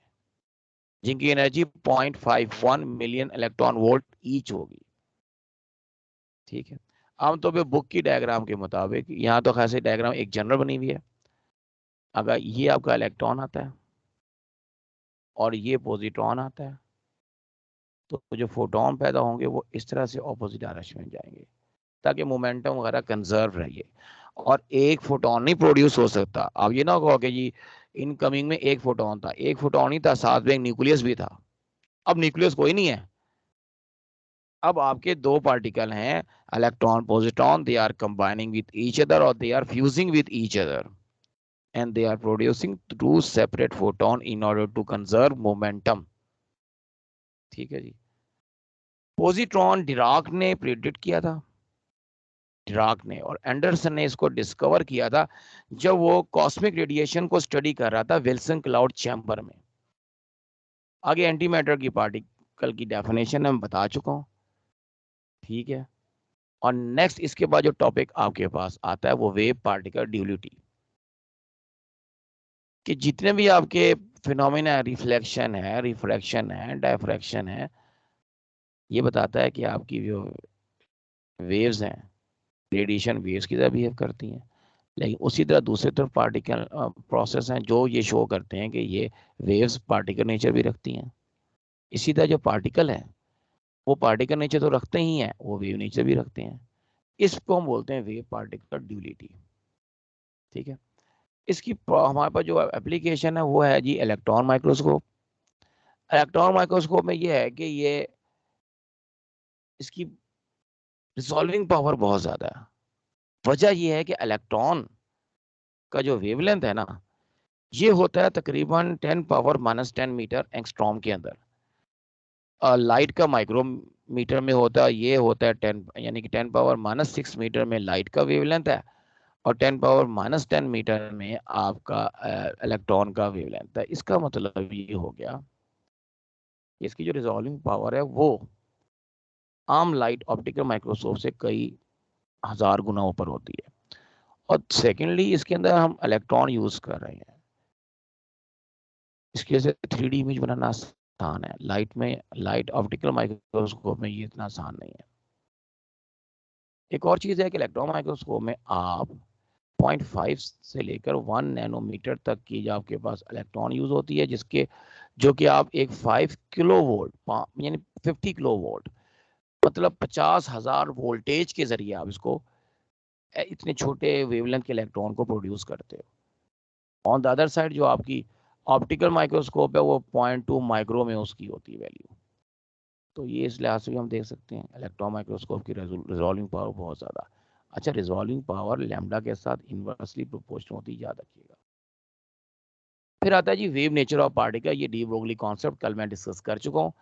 जिनकी energy 0.51 million electron volt each होगी। ठीक है, आमतौर पे बुक की डायग्राम के मुताबिक, यहाँ तो खासी डायग्राम एक जनरल बनी हुई है। अगर ये आपका इलेक्ट्रॉन आता है और ये पॉजिट्रॉन आता है, तो जो फोटोन पैदा होंगे वो इस तरह से ऑपोजिट डायरेक्शन में जाएंगे ताकि मोमेंटम वगैरह कंजर्व रहिए। और एक फोटोन नहीं प्रोड्यूस हो सकता। अब ये ना कहो कि जी इनकमिंग में एक फोटोन था, एक फोटोन ही था, साथ में एक न्यूक्लियस भी था। अब न्यूक्लियस कोई नहीं है, अब आपके दो पार्टिकल हैं electron positron, they are combining with each other और they are fusing with each other and they are producing two separate photon in order to conserve momentum। ठीक है जी। पॉजिट्रॉन डिराक ने प्रेडिक्ट किया था, डिराक ने, और Anderson ने इसको डिस्कवर किया था जब वो कॉस्मिक रेडिएशन को स्टडी कर रहा था विल्सन क्लाउड चैम्बर में। आगे एंटी मैटर की पार्टिकल की डेफिनेशन मैं बता चुका हूं, ठीक है। और नेक्स्ट इसके बाद जो टॉपिक आपके पास आता है वो वेव पार्टिकल ड्यूलिटी, कि जितने भी आपके फिनोमिना, रिफ्लेक्शन है, रिफ्रैक्शन है, डायफ्रैक्शन है, ये बताता है कि आपकी जो वेव्स हैं रेडिएशन वेव्स की तरह बिहेव करती हैं। लेकिन उसी तरह दूसरी तरफ पार्टिकल प्रोसेस हैं जो ये शो करते हैं कि ये वेव्स पार्टिकल नेचर भी रखती हैं। इसी तरह जो पार्टिकल है वो पार्टिकल नेचर तो रखते ही हैं, वो वेव नेचर भी रखते हैं। इसको हम बोलते हैं वेव पार्टिकल ड्यूलिटी, ठीक है। इसकी हमारे पास जो एप्लीकेशन है वो है जी इलेक्ट्रॉन माइक्रोस्कोप। इलेक्ट्रॉन माइक्रोस्कोप में ये है कि ये इसकी रिजॉल्विंग पावर बहुत ज्यादा है। वजह ये है कि इलेक्ट्रॉन का जो वेवलेंथ है ना, ये होता है तकरीबन 10⁻⁻10 मीटर एंगस्ट्रॉम के अंदर। लाइट का माइक्रोमीटर में होता है, ये होता है 10 यानी कि 10⁻⁻6 मीटर में लाइट का वेवलेंथ है, और 10⁻⁻10 मीटर में आपका इलेक्ट्रॉन का वेवलेंथ है। इसका मतलब ये हो गया इसकी जो रिजॉल्विंग पावर है वो आम लाइट ऑप्टिकल माइक्रोस्कोप से कई हजार गुना ऊपर होती है। और सेकेंडली इसके अंदर हम इलेक्ट्रॉन यूज कर रहे हैं, इसकी वजह से 3D इमेज बनाना आसान है। लाइट ऑप्टिकल माइक्रोस्कोप में ये इतना आसान नहीं है। एक और चीज है कि इलेक्ट्रॉन माइक्रोस्कोप में आप 0.5 से लेकर 1 नैनोमीटर तक की जो आपके पास इलेक्ट्रॉन यूज होती है, जिसके जो कि आप एक 5 किलो वोल्ट यानी 50 किलो वोल्ट मतलब 50,000 वोल्टेज के जरिए आप इसको इतने छोटे वेवलेंथ के इलेक्ट्रॉन को प्रोड्यूस करते हो। ऑन द अदर साइड जो आपकी ऑप्टिकल माइक्रोस्कोप है वो 0.2 माइक्रो में उसकी होती है वैल्यू। तो ये इस लिहाज से भी हम देख सकते हैं इलेक्ट्रॉन माइक्रोस्कोप की रिजॉल्विंग पावर बहुत ज़्यादा। अच्छा, रिजॉल्विंग पावर लैम्डा के साथ इन्वर्सली प्रोपोर्शनल होती है, याद रखिएगा। फिर आता है जी वेव नेचर ऑफ पार्टिकल। ये डी ब्रोगली कॉन्सेप्ट कल मैं डिस्कस कर चुका हूँ।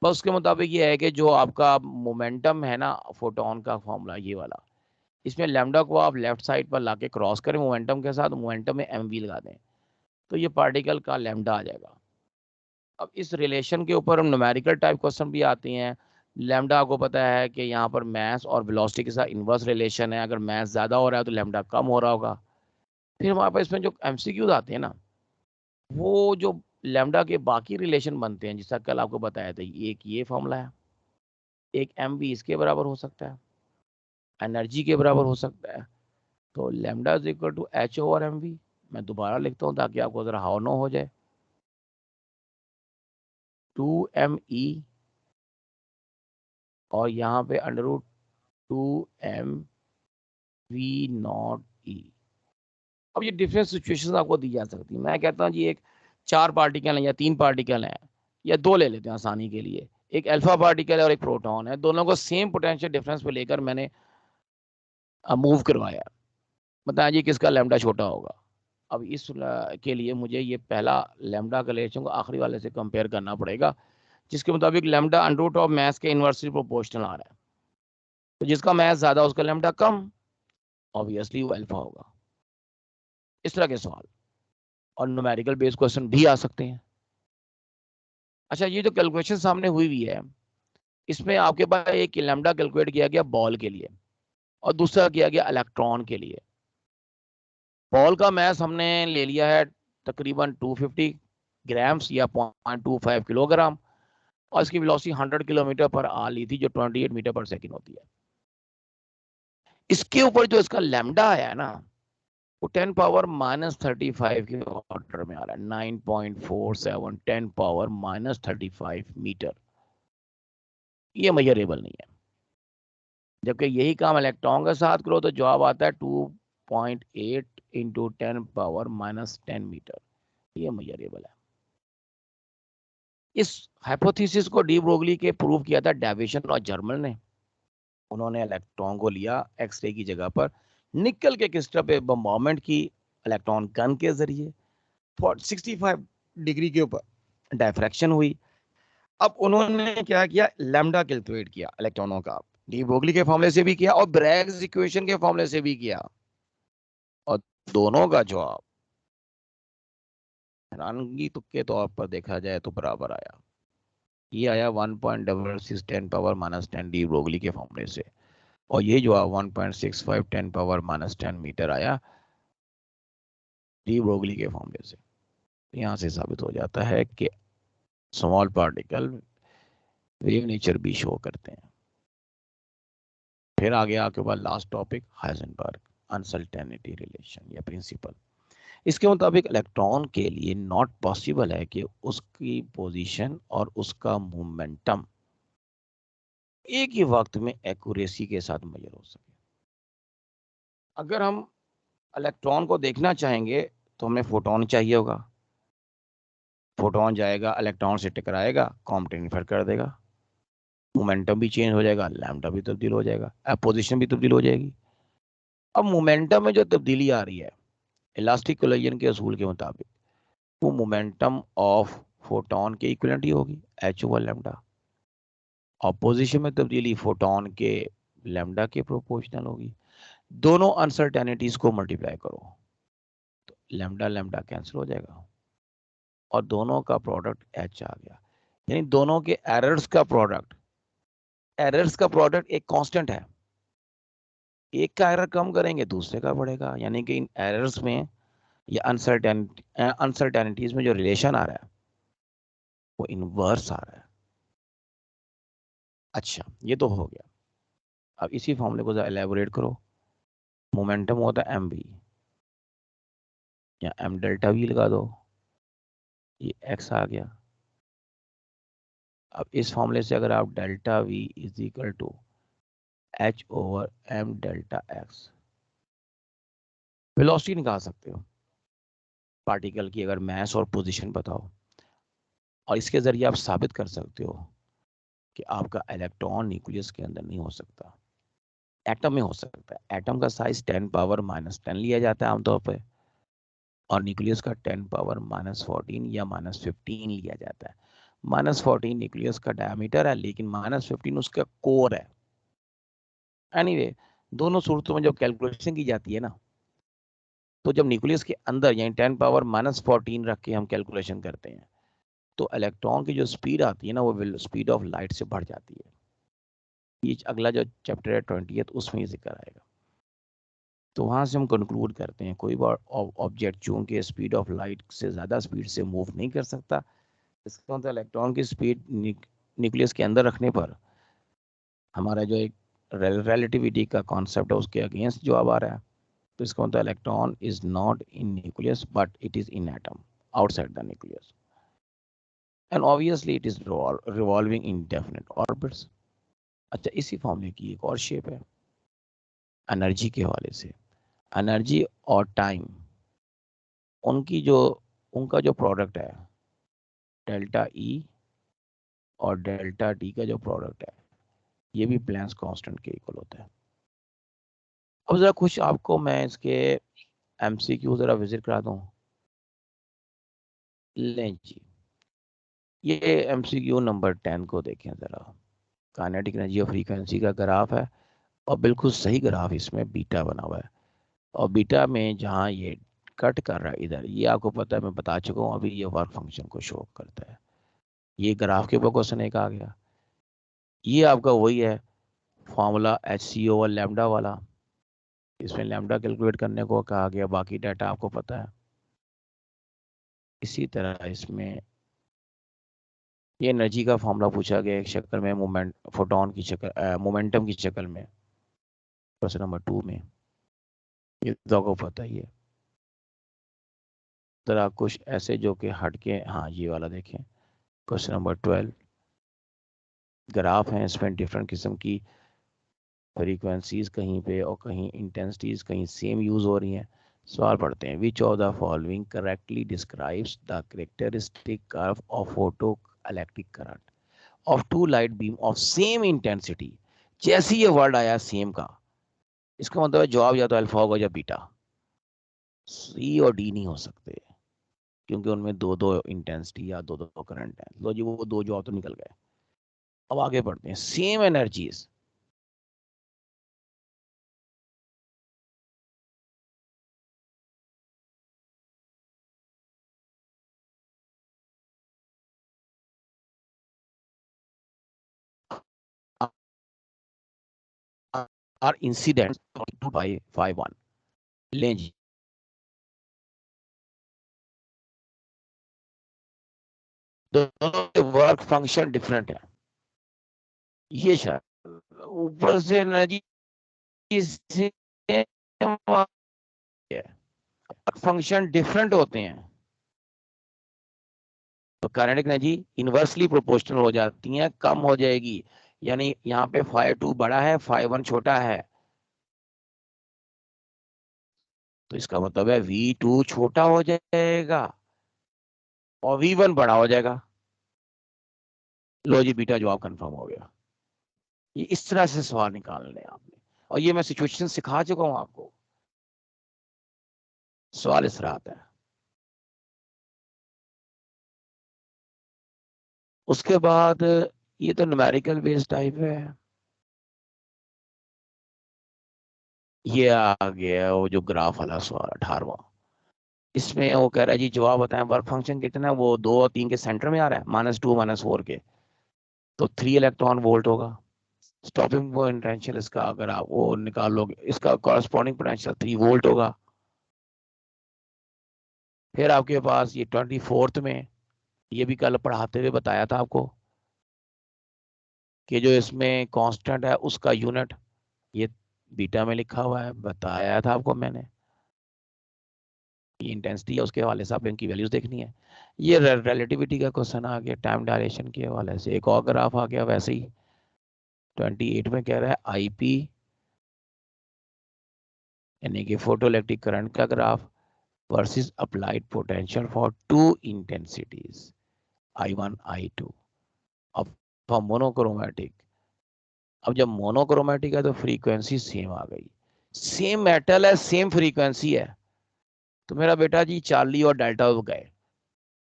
बस उसके मुताबिक ये है कि जो आपका मोमेंटम है ना फोटोन का फॉर्मूला ये वाला, इसमें लैम्डा को आप लेफ्ट साइड पर लाके क्रॉस करें मोमेंटम के साथ, मोमेंटम में एम वी लगा दें तो ये पार्टिकल का लैम्डा आ जाएगा। अब इस रिलेशन के ऊपर न्यूमेरिकल टाइप क्वेश्चन भी आते हैं। लैम्डा आपको पता है कि यहाँ पर मास और वेलोसिटी के साथ इन्वर्स रिलेशन है, अगर मास ज़्यादा हो रहा है तो लैम्डा कम हो रहा होगा। फिर हमारे पास इसमें जो एमसीक्यूज आते हैं ना, वो जो लैम्डा के बाकी रिलेशन बनते हैं, जिसका कल आपको बताया था, एक ये फॉर्मूला है, एक एम बी इसके बराबर हो सकता है, एनर्जी के बराबर हो सकता है। तो lambda is equal to H over M V. मैं दोबारा लिखता हूँ ताकि आपको ज़रा हाव नो हो जाए। 2me और यहाँ पे √2mv0e। अब ये डिफरेंट सिचुएशंस आपको दी जा सकती है। मैं कहता हूँ जी एक 4 पार्टिकल हैं या 3 पार्टिकल हैं या 2 ले लेते हैं आसानी के लिए, एक अल्फा पार्टिकल है और एक प्रोटॉन है, दोनों को सेम पोटेंशियल डिफरेंस पे लेकर मैंने मूव करवाया। बताया जी किसका लैम्डा छोटा होगा। अब इस के लिए मुझे ये पहला लैम्डा का रिलेशन को आखिरी वाले से कंपेयर करना पड़ेगा, जिसके मुताबिक लैम्डा अंडर ऑफ मास के इनवर्सली प्रोपोर्शनल आ रहा है। तो जिसका मास ज्यादा उसका लैम्डा कम, ऑब्वियसली वो अल्फा होगा। इस तरह के सवाल और न्यूमेरिकल बेस्ड क्वेश्चन भी आ सकते हैं। अच्छा, ये जो कैलकुलेशन सामने हुई है, इसमें आपके पास एक लैम्डा कैलकुलेट किया गया बॉल के लिए और दूसरा किया गया इलेक्ट्रॉन के लिए। बॉल का मास हमने ले लिया है तकरीबन 250 ग्राम्स या 0.25 किलोग्राम, और इसकी वेलोसिटी 100 किलोमीटर पर आ ली थी, जो 28 मीटर पर सेकंड होती है। इसके ऊपर जो इसका लैम्डा आया है ना, वो 10 पावर माइनस 35 के ऑर्डर में आ रहा है, 9.47 10 पावर माइनस 35 मीटर। ये मेजरेबल नहीं है। जबकि यही काम इलेक्ट्रॉन के साथ करो तो जवाब आता है 2.8 इंटू 10 पावर माइनस 10 मीटर। ये मेजरेबल है। इस हाइपोथेसिस को डी ब्रोगली के प्रूव किया था डेविसन और जर्मन ने। उन्होंने इलेक्ट्रॉन को लिया एक्सरे की जगह पर, निकल के क्रिस्टल पे बॉम्बार्डमेंट की इलेक्ट्रॉन गन के जरिए, 65 डिग्री के ऊपर डायफ्रैक्शन हुई। अब उन्होंने क्या किया, लैम्डा कैलकुलेट किया इलेक्ट्रॉनों का, डी ब्रोगली के फॉर्मूले से भी किया और ब्रैग्स इक्वेशन के फॉर्मूले से भी किया, और दोनों का जवाब हैरानगी तुक्के तौर पर देखा जाए तो बराबर आया। ये आया 1.66 10 पावर माइनस 10 डी ब्रोगली के फॉर्मूले से, और ये जवाब 1.65 10 पावर माइनस 10 मीटर आया डी ब्रोगली के फॉर्मूले से। यहाँ से साबित हो जाता है कि स्मॉल पार्टिकल वेव नेचर भी शो करते हैं। फिर आगे आपके पास last topic Heisenberg uncertainty relation या प्रिंसिपल। इसके मुताबिक इलेक्ट्रॉन के लिए नॉट पॉसिबल है कि उसकी पोजीशन और उसका मोमेंटम एक ही वक्त में एक्यूरेसी के साथ मेजर हो सके। अगर हम इलेक्ट्रॉन को देखना चाहेंगे तो हमें फोटोन चाहिए होगा। फोटोन जाएगा, इलेक्ट्रॉन से टकराएगा, कॉम्पटेंट इंफर कर देगा, मोमेंटम भी चेंज हो जाएगा, लैम्डा भी तब्दील हो जाएगा, पोजीशन भी तब्दील हो जाएगी। अब मोमेंटम में जो तब्दीली आ रही है इलास्टिक कोलिजन के असूल के मुताबिक, वो मोमेंटम ऑफ फोटोन के इक्विवेलेंट ही होगी, एच ओवर लैम्डा। और पोजीशन में तब्दीली फोटोन के लैम्डा के प्रोपोर्शनल होगी। दोनों अनसर्टेनिटीज को मल्टीप्लाई करो तो लैम्डा लैम्डा कैंसिल हो जाएगा और दोनों का प्रोडक्ट एच आ गया। यानी दोनों के एरर्स का प्रोडक्ट एक कांस्टेंट है। एक का एरर कम करेंगे दूसरे का बढ़ेगा, यानी कि इन एरर्स में या अनसर्टेनिटीज में जो रिलेशन आ रहा है वो इनवर्स आ रहा है। अच्छा, ये तो हो गया। अब इसी फॉर्मूले को एलैबोरेट करो। मोमेंटम होता है एम वी या एम डेल्टा वी लगा दो, ये एक्स आ गया। अब इस फॉर्मूले से अगर आप delta V is equal to H over M delta X velocity निकाल सकते हो पार्टिकल की, अगर मास और पोजीशन बताओ, और इसके जरिए आप साबित कर सकते हो कि आपका इलेक्ट्रॉन न्यूक्लियस के अंदर नहीं हो सकता, एटम में हो सकता है। एटम का साइज 10 पावर माइनस 10 लिया जाता है आमतौर पर, और न्यूक्लियस का 10 पावर माइनस 14 या माइनस 15 लिया जाता है। माइनस 14 न्यूक्लियस का डायमीटर है, लेकिन माइनस 15 उसका कोर है। एनीवे, दोनों सूरतों में जब कैलकुलेशन की जाती है ना, तो जब न्यूक्लियस के अंदर यानी 10 पावर माइनस 14 रख के हम कैलकुलेशन करते हैं तो इलेक्ट्रॉन की जो स्पीड आती है ना, वो स्पीड ऑफ लाइट से बढ़ जाती है। ये अगला जो चैप्टर है 20th, उसमें ये जिक्र आएगा। तो वहां से हम कंक्लूड करते हैं कोई बार ऑब्जेक्ट चूंकि स्पीड ऑफ लाइट से ज़्यादा स्पीड से मूव नहीं कर सकता, इसका मतलब इलेक्ट्रॉन की स्पीड न्यूक्लियस के अंदर रखने पर हमारा जो एक रिलेटिविटी का कॉन्सेप्ट है उसके अगेंस्ट जवाब आ रहा है। तो इसका मतलब electron is not in nucleus but it is in atom outside the nucleus, and obviously it is revolving in definite orbits. अच्छा, इसी फॉर्मूले की एक और शेप है एनर्जी के हवाले से। एनर्जी और टाइम उनका जो प्रोडक्ट है डेल्टा ई और डेल्टा टी का जो प्रोडक्ट है ये भी प्लैंक्स कांस्टेंट के इक्वल होता है। अब जरा कुछ आपको मैं इसके एमसीक्यू जरा विजिट करा दूं। लें जी, ये एमसीक्यू नंबर 10 को देखें जरा। काइनेटिक एनर्जी और फ्रीक्वेंसी का ग्राफ है और बिल्कुल सही ग्राफ इसमें बीटा बना हुआ है, और बीटा में जहाँ ये कट कर रहा है इधर, ये आपको पता है, मैं बता चुका हूँ अभी, ये वर्क फंक्शन को शो करता है। ये ग्राफ के ऊपर क्वेश्चन एक आ गया। ये आपका वही है formula H C over lambda वाला, इसमें लैम्डा कैलकुलेट करने को कहा गया, बाकी डाटा आपको पता है। इसी तरह इसमें ये एनर्जी का फॉर्मूला पूछा गया एक शक्ल में, मोमेंटम की शक्ल में। क्वेश्चन नंबर 2 में, ये तो आपको पता ही है। तरह कुछ ऐसे जो कि हटके, हाँ ये वाला देखें क्वेश्चन नंबर 12, ग्राफ हैं, इसमें डिफरेंट किस्म की फ्रीक्वेंसीज कहीं पे और कहीं इंटेंसिटीज कहीं सेम यूज हो रही हैं। सवाल पढ़ते हैं, which of the following correctly describes the characteristic curve of photo electric current of two light beam of same intensity. जैसे ये वर्ड आया सेम का, इसका मतलब है जवाब या तो अल्फा होगा या बीटा। सी और डी नहीं हो सकते क्योंकि उनमें दो दो इंटेंसिटी या दो दो करंट है। लो जी, वो दो जवाब तो निकल गए। अब आगे बढ़ते हैं, same energies are incident by 5-1 लें जी। दोनों के वर्क फंक्शन डिफरेंट है। ये शायद ऊपर से एनर्जी फंक्शन डिफरेंट होते हैं तो काइनेटिक एनर्जी इनवर्सली प्रोपोर्शनल हो जाती है, कम हो जाएगी। यानी यहाँ पे 5-2 बड़ा है, 5-1 छोटा है, तो इसका मतलब है V2 छोटा हो जाएगा और V1 बड़ा हो जाएगा। लो जी, बीटा जवाब कंफर्म हो गया। ये इस तरह से सवाल निकालने हैं आपने, और ये मैं सिचुएशन सिखा चुका हूं आपको। सवाल इस तरह आता है। उसके बाद ये तो न्यूमेरिकल बेस्ड टाइप है। ये आ गया वो जो ग्राफ वाला सवाल 18वां। इसमें वो कह रहा है जी जवाब बताएं, वर्क फंक्शन कितना है, वो 2 और 3 के सेंटर में आ रहा है, -2 -4 के, तो 3 इलेक्ट्रॉन वोल्ट होगा। स्टॉपिंग पोटेंशियल इसका अगर आप वो निकाल लोगे, इसका कॉरस्पॉन्डिंग पोटेंशियल 3 वोल्ट होगा। फिर आपके पास ये 24th में, ये भी कल पढ़ाते हुए बताया था आपको कि जो इसमें कांस्टेंट है उसका यूनिट ये बीटा में लिखा हुआ है, बताया था आपको मैंने। ये इंटेंसिटी है, उसके हवाले से आप इनकी वैल्यूज देखनी है। ये रिलेटिविटी का क्वेश्चन आ गया टाइम डायरेक्शन के हवाले से। एक और ग्राफ आ गया वैसे ही 28 में, कह रहा है आईपी यानी कि फोटो इलेक्ट्रिक करंट का graph versus applied potential for 2 intensities I1 I2। अब मोनोक्रोमेटिक, अब जब मोनोक्रोमेटिक है तो फ्रीक्वेंसी सेम आ गई, सेम मेटल है, सेम फ्रीक्वेंसी है, तो मेरा बेटा जी चार्ली और डेल्टा गए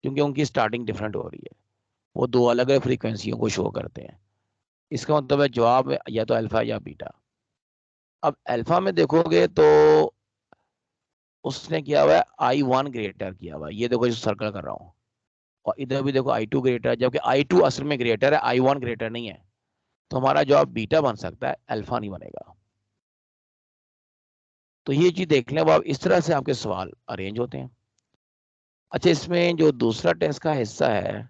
क्योंकि उनकी स्टार्टिंग डिफरेंट हो रही है, वो दो अलग अलग फ्रीक्वेंसियों को शो करते हैं। इसका मतलब है जवाब या तो अल्फा या बीटा। अब अल्फा में देखोगे तो उसने किया हुआ है I1 ग्रेटर किया हुआ है, ये देखो जो सर्कल कर रहा हूँ, और इधर भी देखो I2 ग्रेटर है, जबकि I2 असल में ग्रेटर है, I1 ग्रेटर नहीं है। तो हमारा जवाब बीटा बन सकता है, अल्फा नहीं बनेगा। तो ये चीज देख लें, अब आप इस तरह से आपके सवाल अरेंज होते हैं। अच्छा, इसमें जो दूसरा टेस्ट का हिस्सा है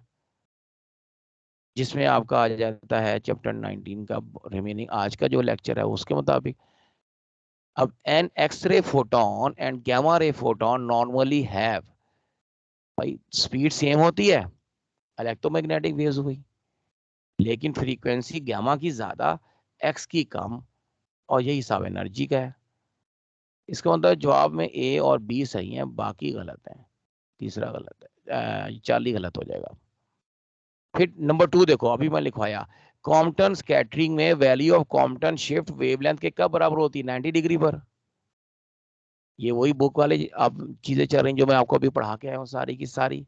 जिसमें आपका आ जाता है चैप्टर 19 का रिमेनिंग आज का जो लेक्चर है उसके मुताबिक, अब an X-ray photon and gamma ray photon normally have, भाई स्पीड सेम होती है, इलेक्ट्रोमैग्नेटिक वेव्स हुई, लेकिन फ्रीक्वेंसी गैमा की ज्यादा, एक्स की कम, और यही हिसाब एनर्जी का है। इसका मतलब जवाब में ए और बी सही हैं, बाकी गलत हैं, तीसरा गलत है, 40 गलत हो जाएगा। फिर नंबर 2 देखो, अभी मैं लिखवाया, कॉम्पटन स्कैटरिंग में value of Compton shift wavelength के कब बराबर होती है, 90 डिग्री पर। ये वही बुक वाले आप चीजें चल रही जो मैं आपको अभी पढ़ा के आया हूँ सारी की सारी,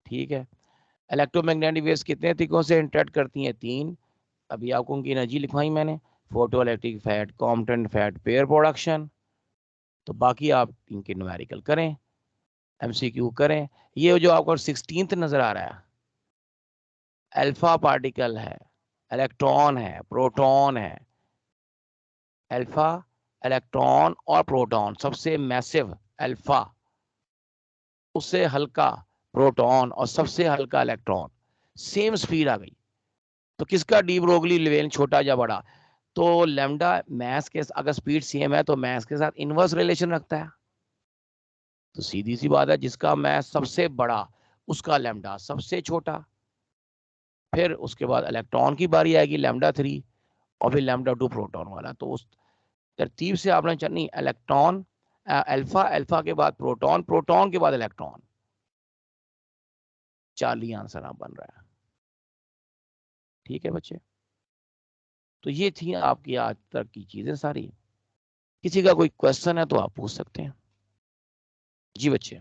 ठीक है। इलेक्ट्रोमैग्नेटिक वेव्स कितने तरीकों से इंटरेक्ट करती हैं, 3। अभी आपको उनकी एनर्जी लिखवाई मैंने, photo electric fat, Compton fat pair production. तो बाकी आप इनके न्यूमेरिकल करें, एमसीक्यू करें। ये जो आपको 16th नजर आ रहा है, अल्फा पार्टिकल है, इलेक्ट्रॉन है, प्रोटॉन है। अल्फा, इलेक्ट्रॉन और प्रोटॉन, सबसे मैसिव अल्फा, उससे हल्का प्रोटॉन और सबसे हल्का इलेक्ट्रॉन, सेम स्पीड आ गई। तो किसका डी ब्रोगली लेवल छोटा या बड़ा? तो लैम्डा मैस के अगर स्पीड सेम है तो मैस के साथ इनवर्स रिलेशन रखता है। तो सीधी सी बात है, जिसका मैस सबसे बड़ा उसका लैम्डा सबसे छोटा। फिर उसके बाद इलेक्ट्रॉन की बारी आएगी λ3 और फिर λ2 प्रोटॉन वाला। तो उस तरतीब से आपने चलनी, इलेक्ट्रॉन अल्फा, अल्फा के बाद प्रोटॉन, प्रोटॉन के बाद इलेक्ट्रॉन। 40 आंसर आप बन रहा है। ठीक है बच्चे, तो ये थी आपकी आज तक की चीजें सारी। किसी का कोई क्वेश्चन है तो आप पूछ सकते हैं। जी बच्चे।